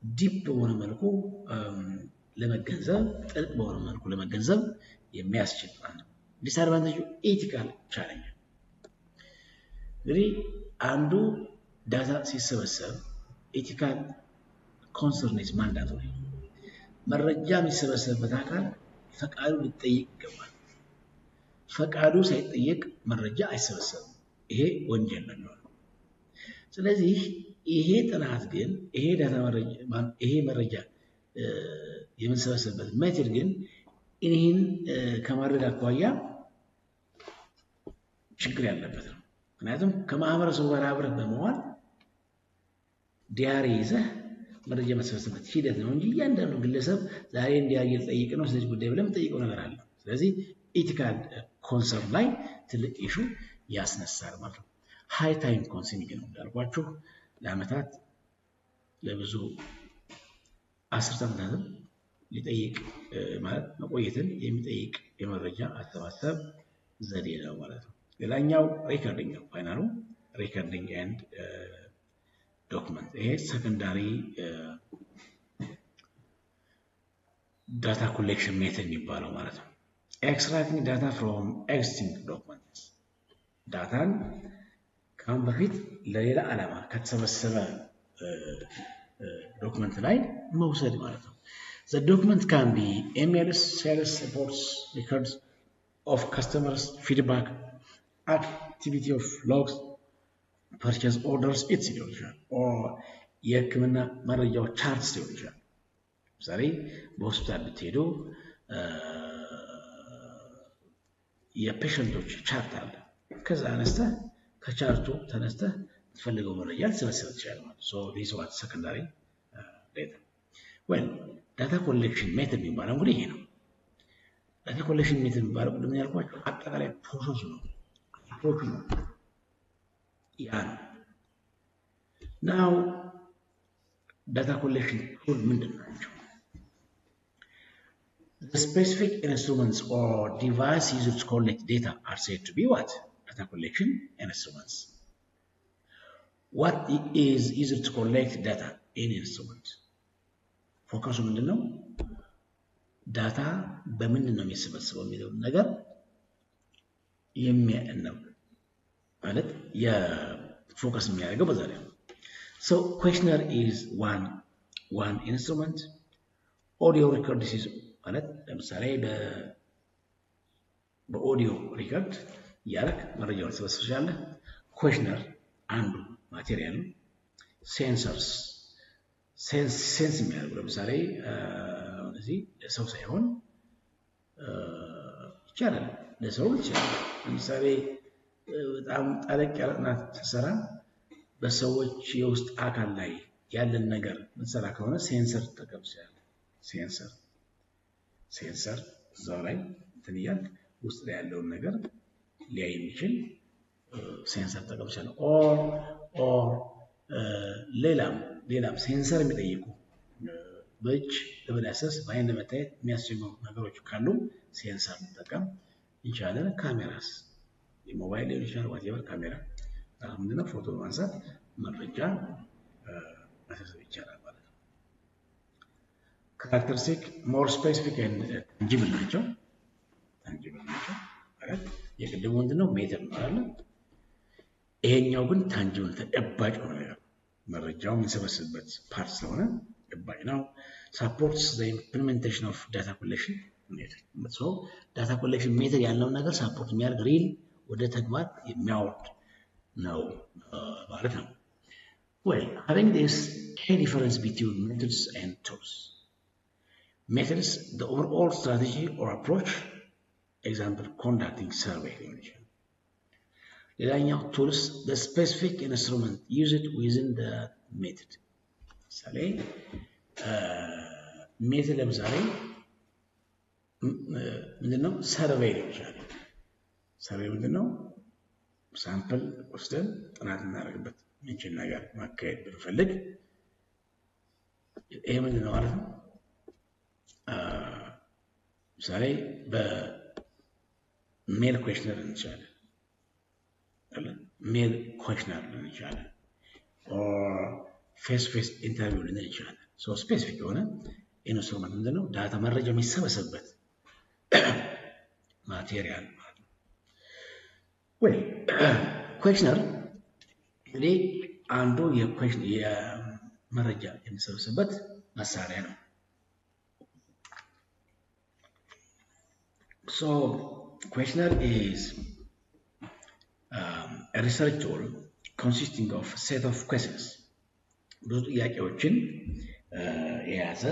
ዲፕ በሆነ መልኩ ለመገንዘብ ጥልቅ በሆነ መልኩ ለመገንዘብ የሚያስችል ነው። ዲስአድቫንቴጁ ኤቲካል ቻሌንጅ። እንግዲህ አንዱ ዳታ ሲሰበሰብ ኤቲካል ኮንሰርንስ ማንዳቶሪ መረጃ የሚሰበሰብበት አካል ፈቃዱ ሊጠይቅ ይገባል። ፈቃዱ ሳይጠየቅ መረጃ አይሰበሰብም። ይሄ ወንጀል ነው። ስለዚህ ይሄ ጥናት ግን ይሄ ዳታ መረጃ የምንሰበሰብበት ሜተድ ግን ይህን ከማድረግ አኳያ ችግር ያለበት ነው። ምክንያቱም ከማህበረሰቡ ጋር አብረህ በመዋል ዲያሪ ይዘህ መረጃ የምትሰበስብበት ሂደት ነው እንጂ እያንዳንዱ ግለሰብ ዛሬ እንዲያርግ ልጠይቅ ነው ስለዚህ ጉዳይ ብለህ የምትጠይቀው ነገር አለ። ስለዚህ ኤቲካል ኮንሰርን ላይ ትልቅ ኢሹ ያስነሳል ማለት ነው። ሃይ ታይም ኮንሱሚንግ ነው እንዳልኳችሁ ለአመታት ለብዙ አስርተ ዓመታት ሊጠይቅ ማለት መቆየትን የሚጠይቅ የመረጃ አሰባሰብ ዘዴ ነው ማለት ነው። ሌላኛው ሪከርዲንግ ነው። ፋይናሉ ሪከርዲንግ ኤንድ ዶክመንት። ይሄ ሰከንዳሪ ዳታ ኮሌክሽን ሜተድ የሚባለው ማለት ነው። ኤክስትራክቲንግ ዳታ ፍሮም ኤግዚስቲንግ ዶክመንትስ ዳታን ከአሁን በፊት ለሌላ ዓላማ ከተሰበሰበ ዶክመንት ላይ መውሰድ ማለት ነው። The document can be emails, sales reports, records of customers, feedback, activity of logs, purchase orders, etc. or የህክምና መረጃዎች ቻርትስ ሊሆን ይችላል። ዛሬ በሆስፒታል ብትሄዱ የፔሸንቶች ቻርት አለ። ከዛ አነስተህ ከቻርቱ ተነስተህ ትፈልገው መረጃ ልትሰበስብ ትችላለህ ማለት ነው። this is what secondary data. well data collection method የሚባለው እንግዲህ ይሄ ነው። data collection method የሚባለው ቅድም ያልኳችሁ አጠቃላይ ፕሮሰሱ ነው። ያ ነው። ናው ዳታ ኮሌክሽን ቱል ምንድን ናቸው? The specific instruments or device used to collect data are said to be what? Data collection instruments. What is used to collect data in instrument? ፎከሱ ምንድን ነው? ዳታ በምንድን ነው የሚሰበሰበው የሚለውን ነገር የሚያነው ማለት የፎከስ የሚያደርገው በዛ ላይ ነው። So questionnaire is one instrument. Audio record is ማለት ለምሳሌ በኦዲዮ ሪከርድ ያረክ መረጃውን ሰበስብ ይችላል። questionnaire አንዱ ማቴሪያል ነው። ሴንሰርስ ሴንስ የሚያደርጉ ለምሳሌ እዚህ ለሰው ሳይሆን ይቻላል ለሰው ይችላል። ለምሳሌ በጣም ጠለቅ ያለ ጥናት ስትሰራ በሰዎች የውስጥ አካል ላይ ያለን ነገር ምትሰራ ከሆነ ሴንሰር ተጠቀም ይችላል። ሴንሰር እዛው ላይ እንትን እያልክ ውስጥ ላይ ያለውን ነገር ሊያይ የሚችል ሴንሰር ተጠቀም ይችላል። ኦር ሌላም ሴንሰር የሚጠይቁ በእጅ ለመዳሰስ በአይን ለመታየት የሚያስችሉ ነገሮች ካሉ ሴንሰር መጠቀም እንችላለን። ካሜራስ የሞባይል ሊሆን ይችላል ዋቴቨር ካሜራ ምንድነው ፎቶ ማንሳት መረጃ መሰብሰብ ይቻላል ማለት ነው። ካራክተሪስቲክ ሞር ስፔሲፊክ ኤንድ ታንጂብል ናቸው ማለት የቅድሙ ምንድነው ሜተድ ነው አይደል? ይሄኛው ግን ታንጂብል ተጨባጭ ነው ነገር መረጃው የምንሰበስብበት ፓርት ስለሆነ ተጨባጭ ነው። supports the implementation of data collection method. So data collection method ያለውን ነገር support የሚያደርግ ሪል ወደ ተግባር የሚያወርድ ነው ማለት ነው። Well, having this key difference between methods and tools. Methods, the overall strategy or approach, example, conducting survey. ሌላኛው tools, the specific instrument used within the method. ምሳሌ ሜተድ ለምሳሌ ምንድነው ሰርቬይ ይችላል። ሰርቬይ ምንድነው ሳምፕል ወስደን ጥናት እናደርግበት ምንችል ነገር ማካሄድ ብንፈልግ ይሄ ምንድነው ማለት ነው። ምሳሌ በሜል ኩዌሽነር እንችላለን ሜል ኩዌሽነር እንችላለን ኦር ፌስ ኢንተርቪው ልንል እንችላለን። ሶ ስፔሲፊክ የሆነ ኢንስትሩመንት ምንድነው ዳታ መረጃ የሚሰበሰብበት ማቴሪያል ማለት ነው። ወይ ኩዌሽነር እንግዲህ አንዱ የመረጃ የሚሰበሰብበት መሳሪያ ነው። So questionnaire is a research tool consisting of a set of questions. ብዙ ጥያቄዎችን የያዘ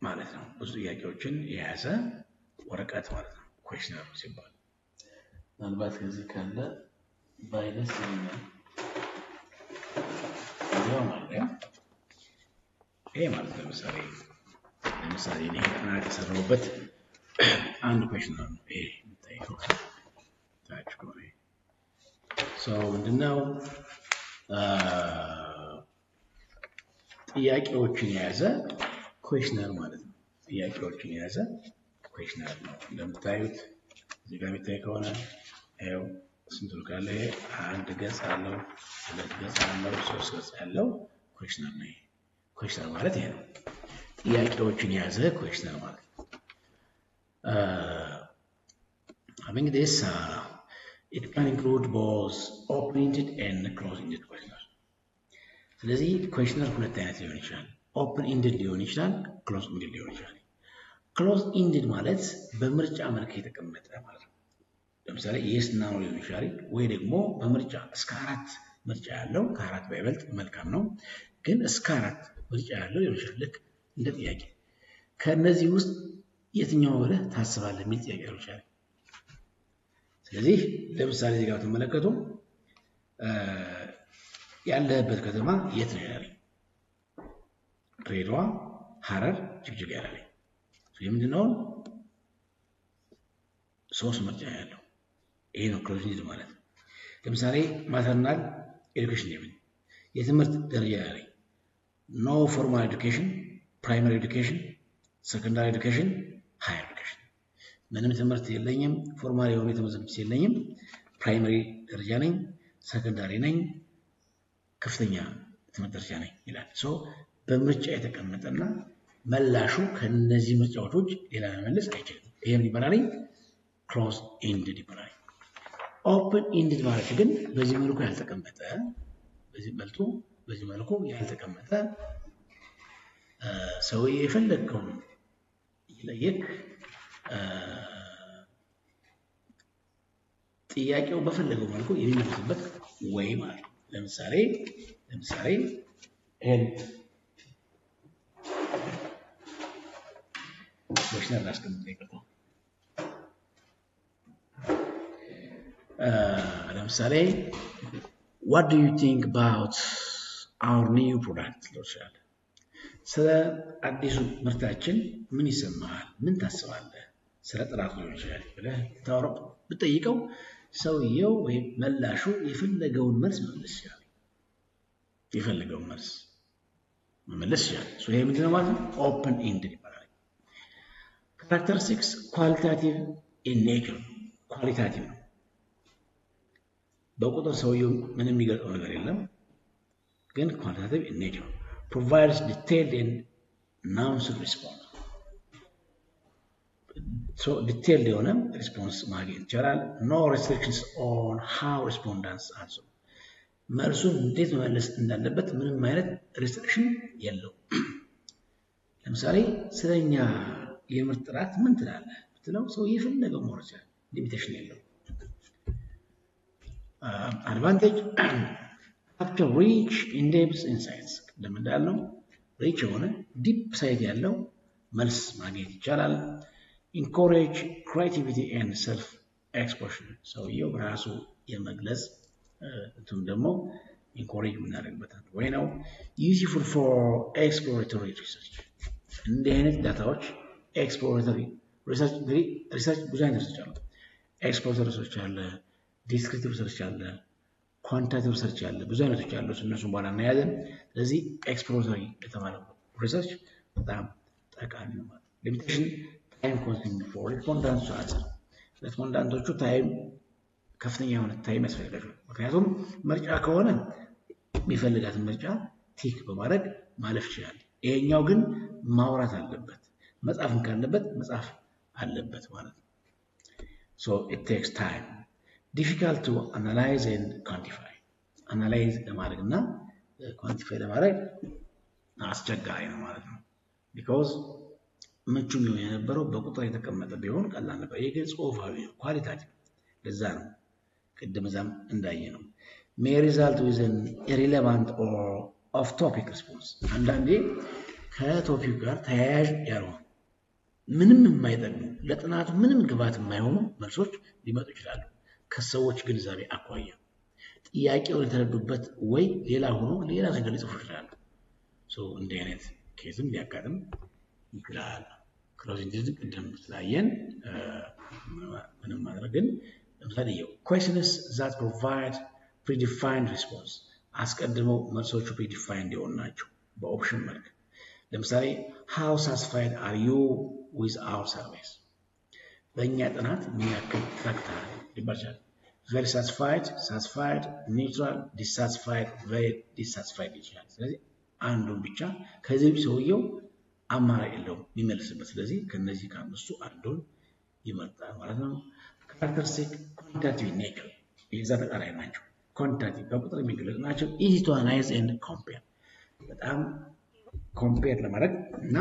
ማለት ነው። ብዙ ጥያቄዎችን የያዘ ወረቀት ማለት ነው questionnaire ሲባል። ምናልባት ከዚህ ካለ ቫይረስ ያው ማለት ይሄ ማለት ለምሳሌ እኔ ጥናት የሰራሁበት አንድ questionnaire ነው። ይሄ የምታየው ታች ከሆነ ምንድነው ጥያቄዎችን የያዘ ኩዌሽነር ማለት ነው። ጥያቄዎችን የያዘ ኩዌሽነር ነው። እንደምታዩት እዚህ ጋር የሚታይ ከሆነ ይኸው ስንት ካለ ይሄ አንድ ገጽ አለው፣ ሁለት ገጽ አለው፣ ሶስት ገጽ ያለው ኩዌሽነር ነው። ኩዌሽነር ማለት ይሄ ነው። ጥያቄዎችን የያዘ ኩዌሽነር ማለት ነው። having this it can include both open-ended and closed-ended questionnaire. ስለዚህ ኩዌሽነር ሁለት አይነት ሊሆን ይችላል። open-ended ሊሆን ይችላል፣ closed-ended ሊሆን ይችላል። closed-ended ማለት በምርጫ መልክ የተቀመጠ ማለት ነው። ለምሳሌ yes እና no ሊሆን ይችላል፣ ወይ ደግሞ በምርጫ እስከ 4 ምርጫ ያለው ከ4 ባይበልጥ መልካም ነው፣ ግን እስከ 4 ምርጫ ያለው ሊሆን ይችላል። ልክ እንደ ጥያቄ ከነዚህ ውስጥ የትኛው ብለህ ታስባለህ የሚል ጥያቄ ሊሆን ይችላል። ስለዚህ ለምሳሌ እዚህ ጋር ተመለከቱ ያለበት ከተማ የት ነው ያለው? ድሬዳዋ፣ ሐረር፣ ጅግጅጋ ያለው። ስለዚህ ምንድነው ሶስት ምርጫ ያለው ይሄ ነው ክሎዝ ኢንድድ ማለት። ለምሳሌ ማተርናል ኤዱኬሽን ሌቭል የትምህርት ደረጃ ላይ ኖ ፎርማል ኤዱኬሽን፣ ፕራይመሪ ኤዱኬሽን፣ ሰከንዳሪ ኤዱኬሽን፣ ሃየር ኤዱኬሽን ምንም ትምህርት የለኝም፣ ፎርማል የሆነ ትምህርት የለኝም፣ ፕራይመሪ ደረጃ ነኝ፣ ሰከንዳሪ ነኝ፣ ከፍተኛ ትምህርት ደረጃ ነኝ ይላል። ሶ በምርጫ የተቀመጠና መላሹ ከነዚህ ምርጫዎች ውጭ ሌላ መመለስ አይችልም። ይሄም ይባላል ክሎዝ ኢንድድ ይባላል። ኦፕን ኢንድድ ማለት ግን በዚህ መልኩ ያልተቀመጠ በዚህ መልኩ ያልተቀመጠ ሰው የፈለገውን ይለየክ ጥያቄው በፈለገው መልኩ የሚመልስበት ወይ ማለት ነው። ለምሳሌ ይሄን question ላስቀምጥ ይቀጥላል። ለምሳሌ what do you think about our new product ሎሻል ስለ አዲሱ ምርታችን ምን ይሰማሃል? ምን ታስባለህ? ስለ ጥራቱ ሎሻል ብለህ ታወራው ብትጠይቀው ሰውየው ወይ መላሹ የፈለገውን መልስ መመለስ ይችላል። የፈለገውን መልስ መመለስ ይችላል። ሶ ይሄ ምንድነው ማለት ነው? ኦፕን ኢንድድ ይባላል። ካራክተሪስቲክስ ኳሊታቲቭ ኢን ኔቸር ኳሊታቲቭ ነው። በቁጥር ሰውየው ምንም የሚገልጸው ነገር የለም፣ ግን ኳሊታቲቭ ኢን ኔቸር provides detailed and nuanced response. So detailed የሆነ response ማግኘት ይቻላል። No restrictions on how respondents answer. መልሱን እንዴት መመለስ እንዳለበት ምንም አይነት restriction የለው። ለምሳሌ ስለኛ የምርት ጥራት ምን ትላለህ ብትለው ሰው የፈለገው መሆን ይችላል። ሊሚቴሽን የለው። advantage capture rich in-depth insights እንደምንዳለው ሪች የሆነ ዲፕ ሳይት ያለው መልስ ማግኘት ይቻላል። encourage creativity and self expression ሰውየው ራሱ የመግለጽ እንትን ደግሞ encourage የምናደርግበት ወይ ነው። useful for exploratory research እንዲህ አይነት ዳታዎች exploratory research ብዙ አይነት ሪሰርች አለ። exploratory research አለ፣ descriptive research አለ፣ ኳንታቲቭ ሪሰርች አለ፣ ብዙ አይነቶች አሉ። እነሱን በኋላ እናያለን። ስለዚህ ኤክስፕሎረተሪ የተባለው ሪሰርች በጣም ጠቃሚ ነው ማለት ነው። ሊሚቴሽን ታይም ኮንሱሚንግ ፎር ሪስፖንዳንትስ አንሰር ሪስፖንዳንቶቹ ታይም ከፍተኛ የሆነ ታይም ያስፈልጋቸዋል። ምክንያቱም ምርጫ ከሆነ የሚፈልጋትን ምርጫ ቲክ በማድረግ ማለፍ ይችላል። ይሄኛው ግን ማውራት አለበት፣ መጻፍም ካለበት መጻፍ አለበት ማለት ነው። so it takes time difficult to analyze and quantify analyze ለማድረግ እና quantify ለማድረግ አስቸጋሪ ነው ማለት ነው። because ምቹ ነው የነበረው በቁጥር የተቀመጠ ቢሆን ቀላል ነበር። ይሄ ግን ጽሁፋዊ ነው፣ ኳሊታቲቭ ለዛ ነው ቅድም ዛም እንዳየ ነው። may result with an irrelevant or off topic response አንዳንዴ ከቶፒክ ጋር ተያያዥ ያልሆኑ ምንም የማይጠቅሙ ለጥናቱ ምንም ግባት የማይሆኑ መልሶች ሊመጡ ይችላሉ። ከሰዎች ግንዛቤ አኳያ ጥያቄውን የተረዱበት ወይ ሌላ ሆኖ ሌላ ነገር ሊጽፉ ይችላሉ። ሶ እንዲህ አይነት ኬዝም ሊያጋጥም ይችላል። ክሎዝ ኢንድድ ቅድም ስላየን ምንም ማድረግ ግን ለምሳሌ questions that provide predefined response አስቀድመው መልሶቹ predefined የሆኑ ናቸው በኦፕሽን መልክ። ለምሳሌ how satisfied are you with our service በእኛ ጥናት ምን ያክል ተረክተሃል ይባላል። very satisfied, satisfied, neutral, dissatisfied, very dissatisfied ይችላል። ስለዚህ አንዱን ብቻ ከዚህ ሰውየው አማራጭ የለውም የሚመልስበት። ስለዚህ ከነዚህ ከአምስቱ አንዱን ይመርጣል ማለት ነው። ካራክተሪስቲክ ኳንቲቲቭ ኔቸር የዛ ተቃራኒ ናቸው። ኳንቲቲቭ በቁጥር የሚገለጹ ናቸው። easy to analyze and compare በጣም ኮምፔር ለማድረግ እና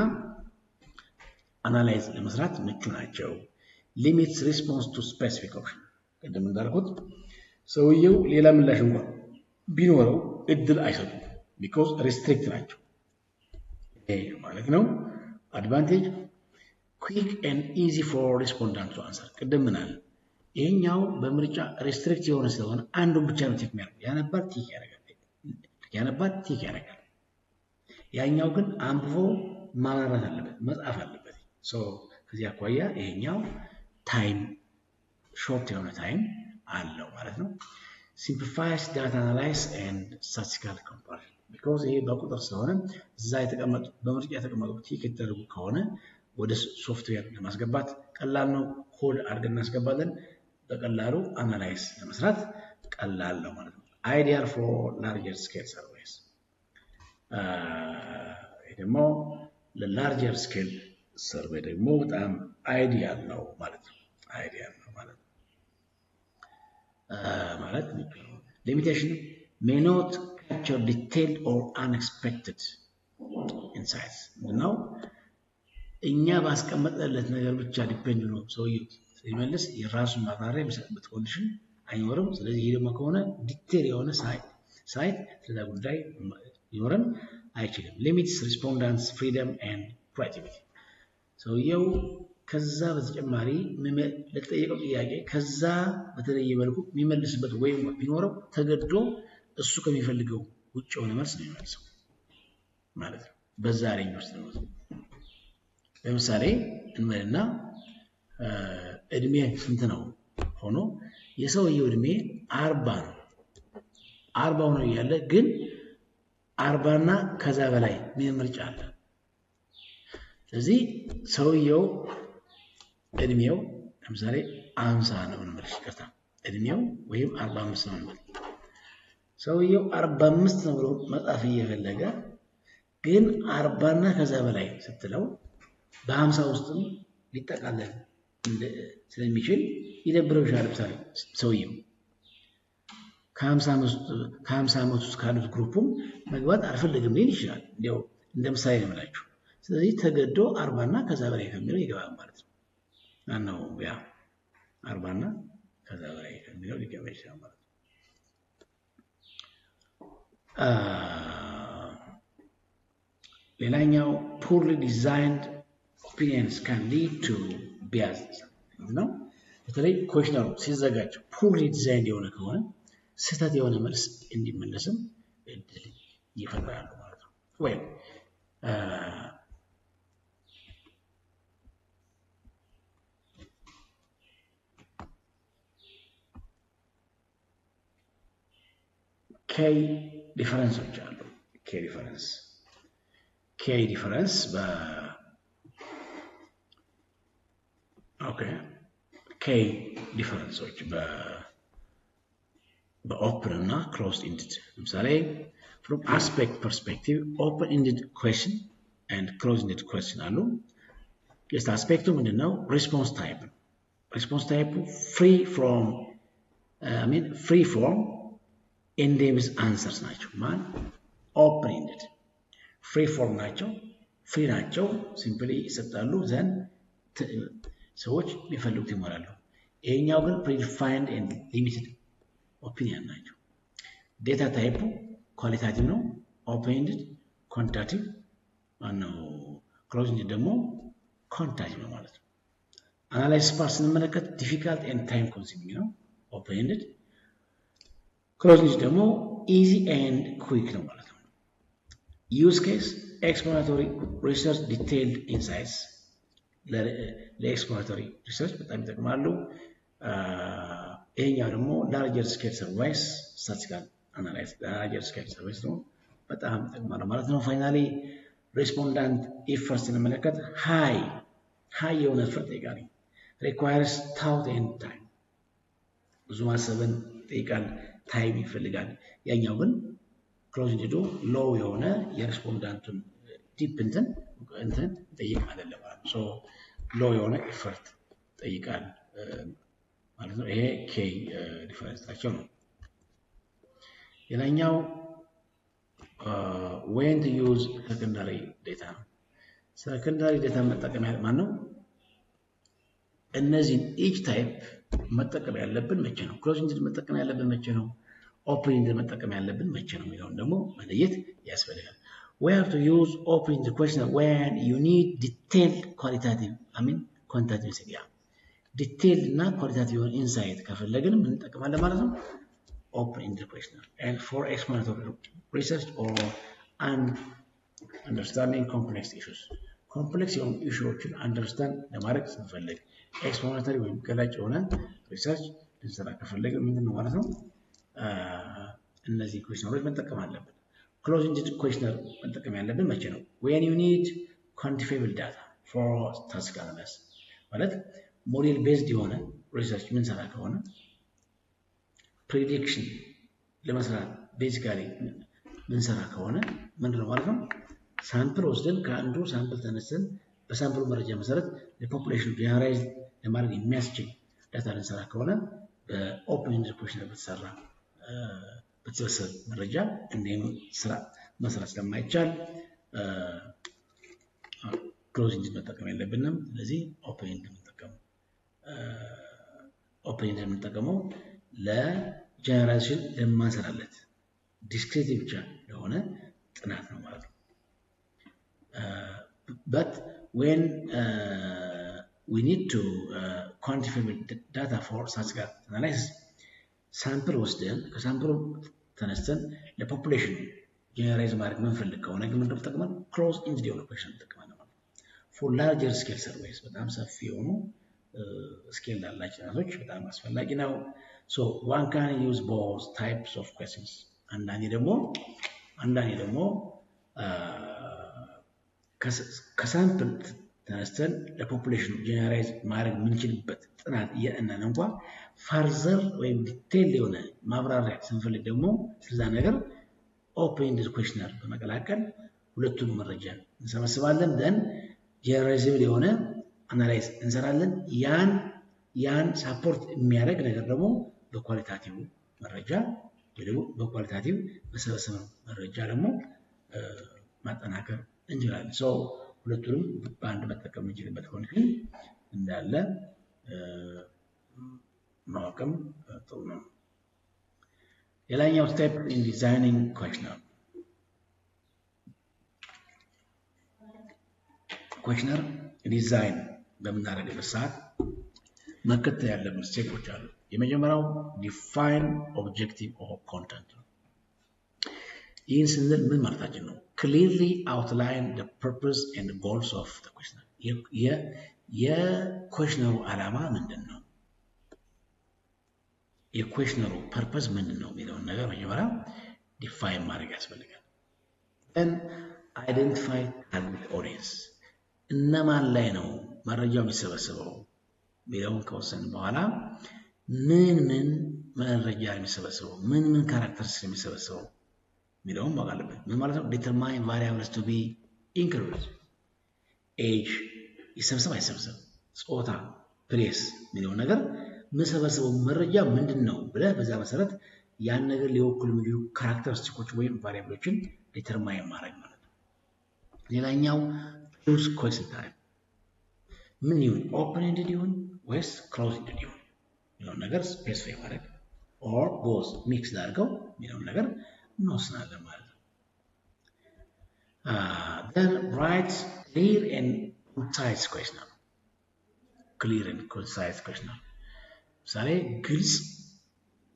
አናላይዝ ለመስራት ምቹ ናቸው። limits response to specific option ቅድም እንዳልኩት ሰውየው ሌላ ምላሽ እንኳን ቢኖረው እድል አይሰጡም because restrict ናቸው ማለት ነው። advantage quick and easy for respondent to answer ቅድም ምናል ይሄኛው በምርጫ restrict የሆነ ስለሆነ አንዱን ብቻ ነው ቲክ የሚያደርገው ያነባል ቲክ ያደርጋል። ያኛው ግን አንብቦ ማብራራት አለበት፣ መጻፍ አለበት። ሶ ከዚህ አኳያ ይሄኛው ታይም short የሆነ ታይም አለው ማለት ነው። simplifies data analysis and statistical comparison because ይሄ በቁጥር ስለሆነ እዛ የተቀመጡ በምርጫ የተቀመጡ ቲክ የተደረጉ ከሆነ ወደ ሶፍትዌር ለማስገባት ቀላል ነው። ኮድ አድርገን እናስገባለን። በቀላሉ አናላይዝ ለመስራት ቀላል ነው ማለት ነው። ideal for larger scale surveys ደግሞ ለላርጀር ስኬል ሰርቬይ ደግሞ በጣም አይዲያል ነው ማለት ነው። አይዲያል ነው ማለት limitation may not capture detailed or unexpected insights ነው። እኛ ባስቀመጠለት ነገር ብቻ ዲፔንድ ነው ሰውየው ሲመልስ የራሱን ማብራሪያ የሚሰጥበት ኮንዲሽን አይኖርም። ስለዚህ ይሄ ደግሞ ከሆነ ዲቴል የሆነ ሳይት ስለዛ ጉዳይ ሊኖረን አይችልም። limits respondents freedom and creativity ሰውየው ከዛ በተጨማሪ ለተጠየቀው ጥያቄ ከዛ በተለየ መልኩ የሚመልስበት ወይም ቢኖረው ተገዶ እሱ ከሚፈልገው ውጭ የሆነ መልስ ነው የሚመልሰው ማለት ነው። በዛ ሬንጅ ውስጥ ነው። ለምሳሌ እንመልና እድሜ ስንት ነው ሆኖ የሰውየው እድሜ 40 ነው። 40 ነው ያለ ግን 40 እና ከዛ በላይ ምን ምርጫ አለ? ስለዚህ ሰውየው እድሜው ለምሳሌ 50 ነው እንበል ይቀርታ እድሜው ወይም 45 ነው እንበል። ሰውየው 45 ነው ብሎ መጻፍ እየፈለገ ግን 40 እና ከዛ በላይ ስትለው በ50 ውስጥም ሊጠቃለል ስለሚችል ይደብረው ይችላል። ለምሳሌ ሰውየው ከ50 ዓመት ውስጥ ካሉት ግሩፕም መግባት አልፈልግም ሊል ይችላል። እንዲያው እንደ ምሳሌ ነው የምላችሁ። ስለዚህ ተገዶ 40 እና ከዛ በላይ ከሚለው ይገባል ማለት ነው። ማነው ያ 40 እና ከዛ በላይ ከሚለው ሊገባ ይችላል ማለት ነው። ሌላኛው poorly designed opinions can lead to bias ነው። በተለይ ኮሽነሩ ሲዘጋጅ poorly designed የሆነ ከሆነ ስህተት የሆነ መልስ እንዲመለስም እድል ይፈጥራሉ ማለት ነው። ወይ key differences አሉ። key difference key differences በኦፕን እና ክሎዝድ ኢንድድ ለምሳሌ from aspect perspective open ended question and closed ended question አሉ። just አስፔክቱ ምንድነው? response type free form in-depth answers ናቸው። ማን open ended free form ናቸው፣ ፍሪ ናቸው፣ ሲምፕሊ ይሰጣሉ ዘን ሰዎች የሚፈልጉት ይሞላሉ። ይሄኛው ግን predefined and limited ኦፒኒየን ናቸው። ዴታ ታይፑ ኳሊታቲቭ ነው፣ ኦፕን ኤንድድ ኳንቲታቲቭ ማነው ክሎዝ ኤንድድ ደግሞ ኳንቲታቲቭ ነው ማለት ነው። አናላይሲስ ፓርት ስንመለከት ዲፊካልት ኤንድ ታይም ኮንሱሚንግ ነው ኦፕን ኤንድድ፣ ክሎዝ ኤንድድ ደግሞ ኢዚ ኤንድ ኩዊክ ነው ማለት ነው። ዩዝ ኬስ ኤክስፕሎራቶሪ ሪሰርች ዲቴይልድ ኢንሳይትስ ለኤክስፕሎራቶሪ ሪሰርች በጣም ይጠቅማሉ። ይሄኛው ደግሞ ላርጀር ስኬል ሰርቬይስ ስታቲስቲካል አናላይሲስ ላርጀር ስኬል ሰርቬይስ ነው በጣም ይጠቅማል ማለት ነው። ፋይናሊ ሬስፖንዳንት ኢፈርት ስንመለከት ሃይ የሆነ ኤፈርት ይጠይቃል። ሪኳየርስ ታውት ኤንድ ታይም ብዙ ማሰብን ይጠይቃል፣ ታይም ይፈልጋል። ያኛው ግን ክሎዝ ኢንዲዱ ሎው የሆነ የሬስፖንዳንቱን ዲፕ እንትን ጠይቅ አይደለም ማለት ነው። ሶ ሎው የሆነ ኤፈርት ጠይቃል ማለት ነው። ይሄ ኬይ ዲፈረንሳቸው ነው። ሌላኛው when to use secondary data ነው። secondary data መጠቀም ማለት ነው እነዚህን each type መጠቀም ያለብን መቼ ነው፣ close ended መጠቀም ያለብን መቼ ነው፣ open ended መጠቀም ያለብን መቼ ነው የሚለውን ደግሞ መለየት ያስፈልጋል። we have to use open ended question when you need detailed quantitative ዲቴይል እና ኳሊታቲቭ ኢንሳይት ከፈለግን ምን እንጠቀማለን ማለት ነው? ኦፕን ኤንድድ ኩዌሽነር and for explanatory research or understanding complex issues ኮምፕሌክስ የሆኑ ኢሹዎችን አንደርስታንድ ለማድረግ ስንፈልግ ኤክስፕላናቶሪ ወይም ገላጭ የሆነ ሪሰርች ልንሰራ ከፈለግን ምንድነው ማለት ነው እነዚህ ኩዌሽነሮች መጠቀም አለብን። ክሎዝ ኢንድድ ኩዌሽነር መጠቀም ያለብን መቼ ነው? when you need quantifiable data for statistical analysis ማለት ሞዴል ቤዝድ የሆነ ሪሰርች ምንሰራ ከሆነ ፕሬዲክሽን ለመስራት ቤዚካሊ ምንሰራ ከሆነ ምንድነው ማለት ነው ሳምፕል ወስደን ከአንዱ ሳምፕል ተነስተን በሳምፕሉ መረጃ መሰረት ለፖፑሌሽን ጀነራይዝ ለማድረግ የሚያስችል ዳታ ልንሰራ ከሆነ በኦፕን ኢንድድ ኩዌሽነር በተሰበሰበ መረጃ እንዲሁም ስራ መስራት ስለማይቻል ክሎዝ ኢንድድ መጠቀም የለብንም። ስለዚህ ኦፕን ኢንድድ የምንጠቀመው ለጀነራይዜሽን ለማንሰራለት ዲስክሪቲቭ ብቻ ለሆነ ጥናት ነው ማለት ነው። but when we need to quantify data for statistical analysis sample ወስደን ከሳምፕሉ ተነስተን ለፖፑሌሽን ጀነራይዝ ማድረግ የምንፈልግ ከሆነ ግን ምንድነው ተጠቅመን ክሎዝ ኢንድድ የሆነ ኩዌሽን ተጠቅመን ማለት ነው። for larger scale surveys በጣም ሰፊ የሆኑ ስኬል ላላቸው ጥናቶች በጣም አስፈላጊ ነው። so one can use both types of questions አንዳንዴ ደግሞ ከሳምፕል ተነስተን ለፖፑሌሽን ጀነራይዝ ማድረግ የምንችልበት ጥናት እያጠናን እንኳን ፋርዘር ወይም ዲቴይል የሆነ ማብራሪያ ስንፈልግ ደግሞ ስለዛ ነገር ኦፕን ኢንድድ ኩዌሽነር በመቀላቀል ሁለቱን መረጃ እንሰበስባለን። then ጀነራይዜብል የሆነ አናላይዝ እንሰራለን። ያን ሳፖርት የሚያደርግ ነገር ደግሞ በኳሊታቲቭ መረጃ በኳሊታቲቭ በሰበሰበ መረጃ ደግሞ ማጠናከር እንችላለን። ሶ ሁለቱንም በአንድ መጠቀም እንችልበት ኮንዲሽን እንዳለ ማወቅም ጥሩ ነው። ሌላኛው ስቴፕ ኢን ዲዛይኒንግ ኩዌሽነር ዲዛይን በምናደርግበት ሰዓት መከተል ያለብን ስቴፖች አሉ። የመጀመሪያው ዲፋይን ኦብጀክቲቭ ኦፍ ኮንተንት ነው። ይህን ስንል ምን ማለታችን ነው? clearly outline the purpose and goals of the questioner የኩዌሽነሩ ዓላማ ምንድነው? የኩዌሽነሩ ፐርፐስ ምንድነው የሚለውን ነገር መጀመሪያ ዲፋይን ማድረግ ያስፈልጋል። then identify target audience እነማን ላይ ነው መረጃው የሚሰበሰበው የሚለውን ከወሰን በኋላ ምን መረጃ የሚሰበሰበው ምን ካራክተርስ የሚሰበሰበው የሚለውን ማወቅ አለብን። ምን ማለት ነው? determine variables to be included age ይሰብሰብ አይሰብሰብ፣ ጾታ፣ ፕሌስ የሚለውን ነገር የምሰበሰበው መረጃ ምንድነው ብለህ በዛ መሰረት ያን ነገር ሊወክሉ የሚችሉ ካራክተሪስቲኮች ወይም ቫሪያብሎችን ዲተርማይን ማድረግ ማለት ነው። ሌላኛው choose question type ምን ይሁን ኦፕን ኢንድድ ይሁን ወይስ ክሎዝ ኢንድድ ይሁን የሚለውን ነገር ስፔሲፋይ ማድረግ or both ሚክስ አድርገው የሚለውን ነገር እንወስናለን ማለት ነው። then write clear and concise questionnaire ምሳሌ ግልጽ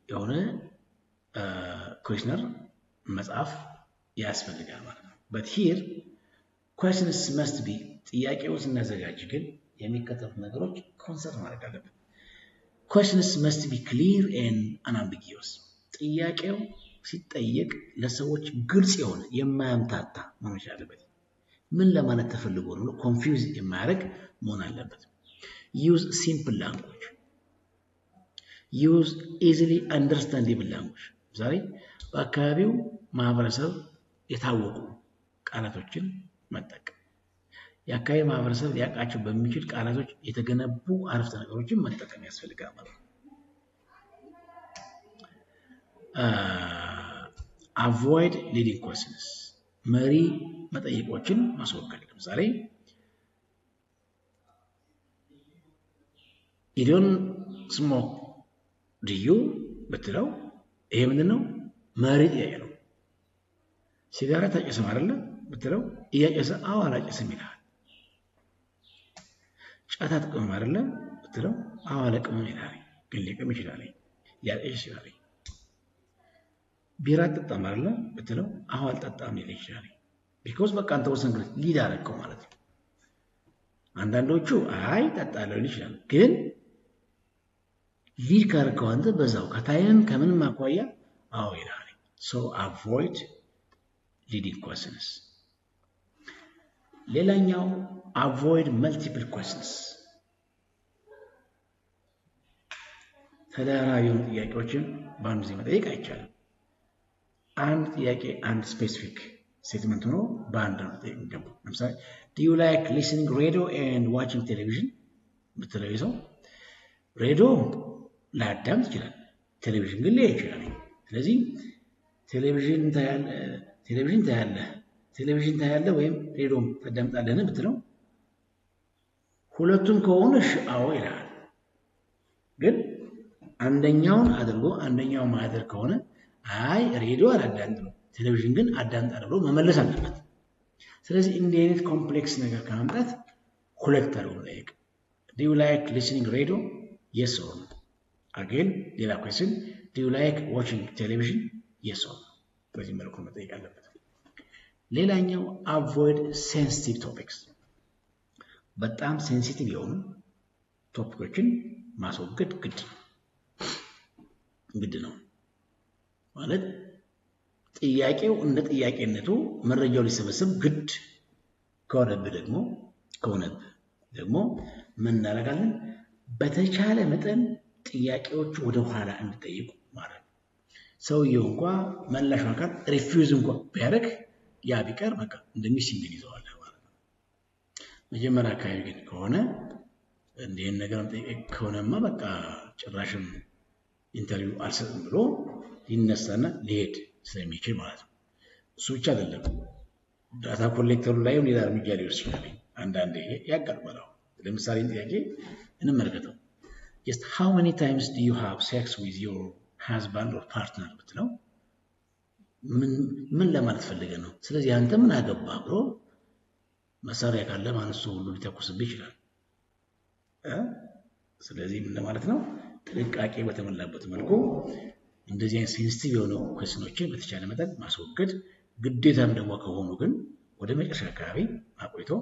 የሆነ ኩዌሽነር መጻፍ ያስፈልጋል ማለት ነው። but here questions must be ጥያቄውን ስናዘጋጅ ግን የሚከተሉት ነገሮች ኮንሰርን ማድረግ አለብን። questions must be clear and unambiguous ጥያቄው ሲጠየቅ ለሰዎች ግልጽ የሆነ የማያምታታ መሆን አለበት። ምን ለማለት ተፈልጎ ነው ኮንፊውዝ የማያደርግ መሆን አለበት። use simple language use easily understandable language ዛሬ በአካባቢው ማህበረሰብ የታወቁ ቃላቶችን መጠቀም የአካባቢ ማህበረሰብ ሊያውቃቸው በሚችል ቃላቶች የተገነቡ አረፍተ ነገሮችን መጠቀም ያስፈልጋል ማለት ነው። avoid leading questions መሪ መጠይቆችን ማስወገድ። ለምሳሌ you don't smoke do you ብትለው ይሄ ምንድነው? መሪ ጥያቄ ነው። ሲጋራ ታጨስም አይደለ ብትለው እያጨሰ አዎ አላጨስም ይላል። ጫት አትቅምም አይደለ ብትለው አዎ አልቅምም ይላል። ግን ሊቅም ይችላል ሊያጨስ ይችላል። ቢራ አትጠጣም አይደለ ብትለው አዎ አልጠጣም ሊል ይችላል። ቢኮዝ በቃ አንተ ወሰንክ ሊድ አደረገው ማለት ነው። አንዳንዶቹ አይ ጠጣለው ይችላል ግን ሊድ ካደረገው አንተ በዛው ከታይም ከምንም አኳያ አዎ ይላል so avoid leading questions ሌላኛው avoid multiple questions ተደራራቢ ጥያቄዎችን በአንድ ጊዜ መጠየቅ አይቻልም አንድ ጥያቄ አንድ ስፔሲፊክ statement ሆኖ በአንድ ነው ጠይቅ ይገባል ለምሳሌ do you like listening radio and watching television በተለይ ሰው ሬዲዮ ላዳምጥ ይችላል ቴሌቪዥን ግን ሊያይ ይችላል ስለዚህ ቴሌቪዥን ታያለህ ወይም ሬዲዮ ታዳምጣለህ ብትለው ሁለቱም ከሆነሽ አዎ ይላል ግን አንደኛውን አድርጎ አንደኛው ማድረግ ከሆነ አይ ሬዲዮ አላዳምጥም ቴሌቪዥን ግን አዳምጣለሁ ብሎ መመለስ አለበት ስለዚህ እንዲህ አይነት ኮምፕሌክስ ነገር ከማምጣት ሁለት አድርጎ ጠይቅ do you like listening radio yes or no again ሌላ question do you like watching television yes or no በዚህ መልኩ መጠየቅ አለበት ሌላኛው avoid sensitive topics በጣም ሴንሲቲቭ የሆኑ ቶፒኮችን ማስወገድ ግድ ነው ማለት ጥያቄው እንደ ጥያቄነቱ መረጃው ሊሰበሰብ ግድ ከሆነብህ ደግሞ ምን እናደርጋለን በተቻለ መጠን ጥያቄዎች ወደ ኋላ እንድጠይቁ ማለት ሰውየው እንኳን መላሽ አካል ሪፊውዝ እንኳን ቢያደርግ ያ ቢቀር በቃ እንደሚሲንግ ይዘዋል ማለት ነው መጀመሪያ አካባቢ ግን ከሆነ እንዴን ነገር ጠይቅ ከሆነማ በቃ ጭራሽም ኢንተርቪው አልሰጥም ብሎ ይነሳና ሊሄድ ስለሚችል ማለት ነው እሱ ብቻ አይደለም ዳታ ኮሌክተሩ ላይ ሌላ እርምጃ ሊወስድ ይችላል አንዳንዴ ያጋጥማል ለምሳሌ ጥያቄ እንመልከተው just how many times do you have sex with your husband or partner ብትለው ምን ለማለት ፈልገ ነው ስለዚህ አንተ ምን አገባ ብሎ መሳሪያ ካለ ማንሱ ሁሉ ሊተኩስብህ ይችላል ስለዚህ ምን ለማለት ነው ጥንቃቄ በተሞላበት መልኩ እንደዚህ አይነት ሴንሲቲቭ የሆኑ ኩዌስችኖችን በተቻለ መጠን ማስወገድ ግዴታም ደግሞ ከሆኑ ግን ወደ መጨረሻ አካባቢ አቆይቶ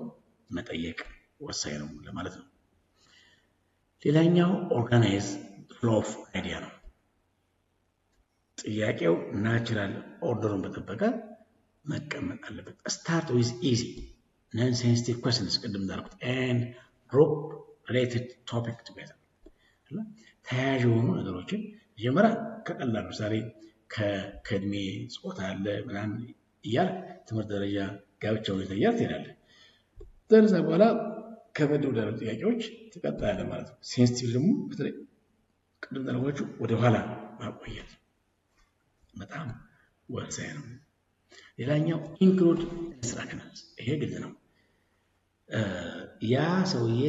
መጠየቅ ወሳኝ ነው ለማለት ነው ሌላኛው ኦርጋናይዝ ፍሎ ኦፍ አይዲያ ነው ጥያቄው ናቹራል ኦርደሩን በተጠበቀ መቀመጥ አለበት start with easy non sensitive questions ቅድም እንዳልኩት and group related topic together ተያያዥ የሆኑ ነገሮችን መጀመሪያ ከቀላል ምሳሌ ከእድሜ ጾታ አለ ምናምን እያል ትምህርት ደረጃ ጋብቻውን ይተያል ትላለ ደረጃ በኋላ ከበድ ወዳሉ ጥያቄዎች ተቀጣለ ማለት ነው ሴንሲቲቭ ደግሞ በተለይ ቅድም እንዳልኳችሁ ወደ ኋላ ማቆየት በጣም ወሳኝ ነው ሌላኛው ኢንክሉድ ኢንስትራክሽንስ ይሄ ግድ ነው ያ ሰውዬ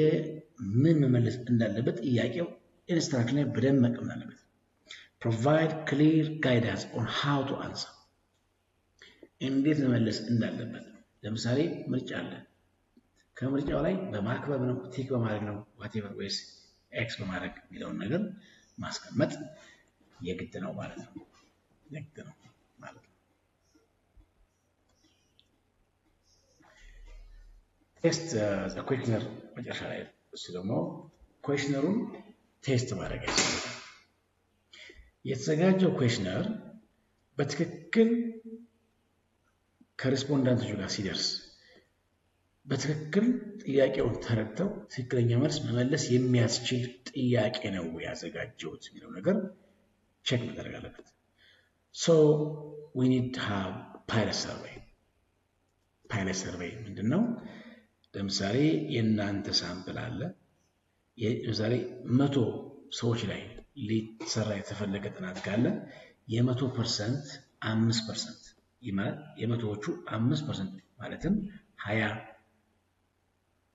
ምን መመለስ እንዳለበት ጥያቄው ኢንስትራክሽን በደንብ መቀመጥ አለበት provide clear guidance on how to answer እንዴት መመለስ እንዳለበት ለምሳሌ ምርጫ አለ ከምርጫው ላይ በማክበብ ነው ቲክ በማድረግ ነው whatever ways ኤክስ በማድረግ የሚለውን ነገር ማስቀመጥ የግድ ነው ማለት ነው ቴስት the questionnaire መጨረሻ ላይ እሱ ደግሞ questionnaire-ን ቴስት ማድረግ ያስፈልጋል የተዘጋጀው questionnaire በትክክል ከሪስፖንዳንቶቹ ጋር ሲደርስ በትክክል ጥያቄውን ተረድተው ትክክለኛ መልስ መመለስ የሚያስችል ጥያቄ ነው ያዘጋጀውት የሚለው ነገር ቼክ መደረግ አለበት so we need to have pilot survey ምንድነው ለምሳሌ የናንተ ሳምፕል አለ ለምሳሌ 100 ሰዎች ላይ ሊሰራ የተፈለገ ጥናት ካለ የ100% 5% የመቶዎቹ 5% ማለትም 20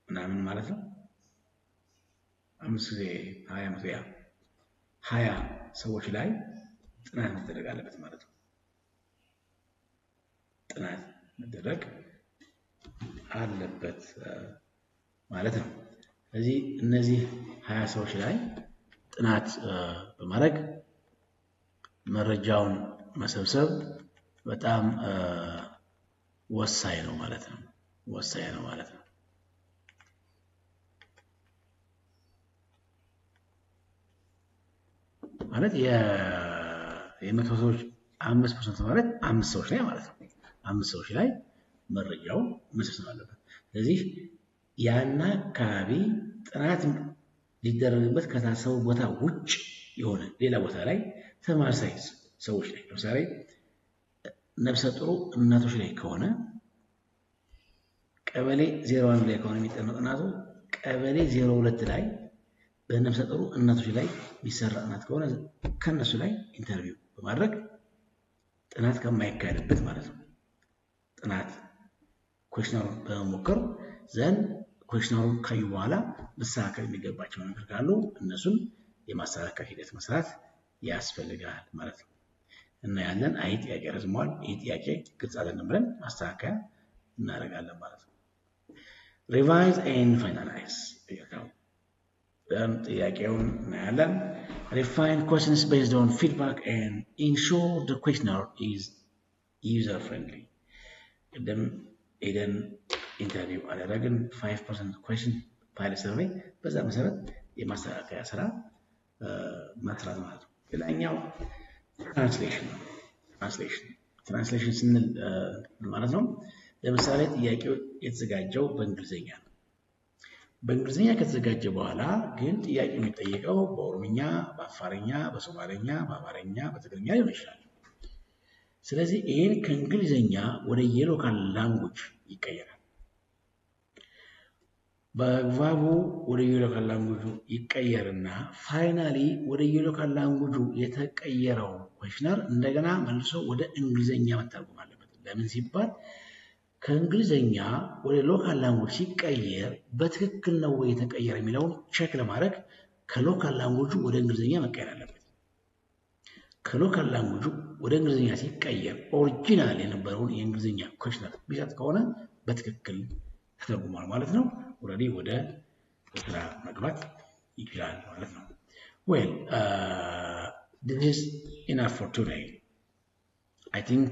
ምናምን ማለት ነው 5 ጊዜ 20 ሰዎች ላይ ጥናት መደረግ አለበት ማለት ነው ጥናት መደረግ አለበት ማለት ነው ስለዚህ እነዚህ 20 ሰዎች ላይ ጥናት በማድረግ መረጃውን መሰብሰብ በጣም ወሳኝ ነው ማለት ነው ማለት የመቶ ሰዎች 5% ማለት 5 ሰዎች ላይ ማለት ነው 5 ሰዎች ላይ መረጃው መሰብሰብ አለበት ስለዚህ ያና አካባቢ ጥናት ሊደረግበት ከታሰበው ቦታ ውጭ የሆነ ሌላ ቦታ ላይ ተመሳሳይ ሰዎች ላይ ለምሳሌ ነፍሰ ጡር እናቶች ላይ ከሆነ ቀበሌ 01 ላይ ከሆነ የሚጠናው ጥናቱ ቀበሌ 02 ላይ በነፍሰ ጡር እናቶች ላይ የሚሰራ ጥናት ከሆነ ከነሱ ላይ ኢንተርቪው በማድረግ ጥናት ከማይካሄድበት ማለት ነው ጥናት ኩዌሽነሩን በመሞከር ዘን ኩዌሽነሩን ካዩ በኋላ መስተካከል የሚገባቸው ነገር ካሉ እነሱን የማስተካከል ሂደት መስራት ያስፈልጋል ማለት ነው እና ያለን አይ ጥያቄ ረዝሟል ይህ ጥያቄ ግልጽ አይደለም ብለን ማስተካከያ እናደርጋለን ማለት ነው revise and finalize ጥያቄውን እናያለን refine questions based on feedback and ensure the questionnaire is user friendly ቅድም ሄደን ኢንተርቪው አደረግን 5% question ፓይለት ሰርቬይ በዛ መሰረት የማስተካከያ ስራ መስራት ማለት ነው ሌላኛው ትራንስሌሽን ስንል ማለት ነው ለምሳሌ ጥያቄው የተዘጋጀው በእንግሊዘኛ ነው በእንግሊዘኛ ከተዘጋጀ በኋላ ግን ጥያቄው የሚጠየቀው በኦሮምኛ በአፋርኛ በሶማሌኛ በአማርኛ በትግርኛ ሊሆን ይችላል ስለዚህ ይሄን ከእንግሊዘኛ ወደ የሎካል ላንጉዌጅ ይቀየራል በአግባቡ ወደ የሎካል ላንጉዌጁ ይቀየርና ፋይናሊ ወደ የሎካል ላንጉዌጁ የተቀየረው ኩዌሽነር እንደገና መልሶ ወደ እንግሊዘኛ መተርጎም አለበት ለምን ሲባል ከእንግሊዘኛ ወደ ሎካል ላንጉዌጅ ሲቀየር በትክክል ነው ወይ የተቀየረ የሚለውን ቼክ ለማድረግ ከሎካል ላንጉዌጁ ወደ እንግሊዘኛ መቀየር አለበት ከሎካል ላንጉዌጁ ወደ እንግሊዘኛ ሲቀየር ኦሪጂናል የነበረውን የእንግሊዘኛ ኩዌሽነር ቢሰጥ ከሆነ በትክክል ተተርጉሟል ማለት ነው already ወደ ስራ መግባት ይችላል ማለት ነው well this is enough for today I think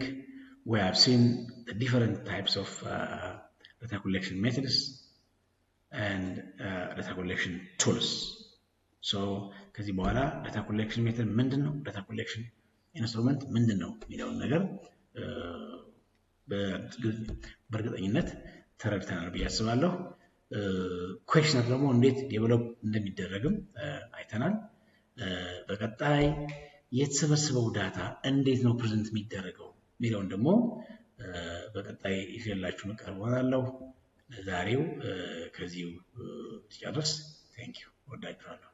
we have seen the different types of data collection methods and data collection tools so ከዚህ በኋላ data collection method ምንድነው data collection instrument ምንድነው የሚለውን ነገር በእርግጠኝነት ተረድተናል ብዬ አስባለሁ ኩዌሽነር ደግሞ እንዴት ዴቨሎፕ እንደሚደረግም አይተናል በቀጣይ የተሰበሰበው ዳታ እንዴት ነው ፕሬዘንት የሚደረገው የሚለውን ደግሞ በቀጣይ ይዤላችሁ መቀርባለሁ ለዛሬው ከዚሁ ጨርስ thank you ወዳችኋለሁ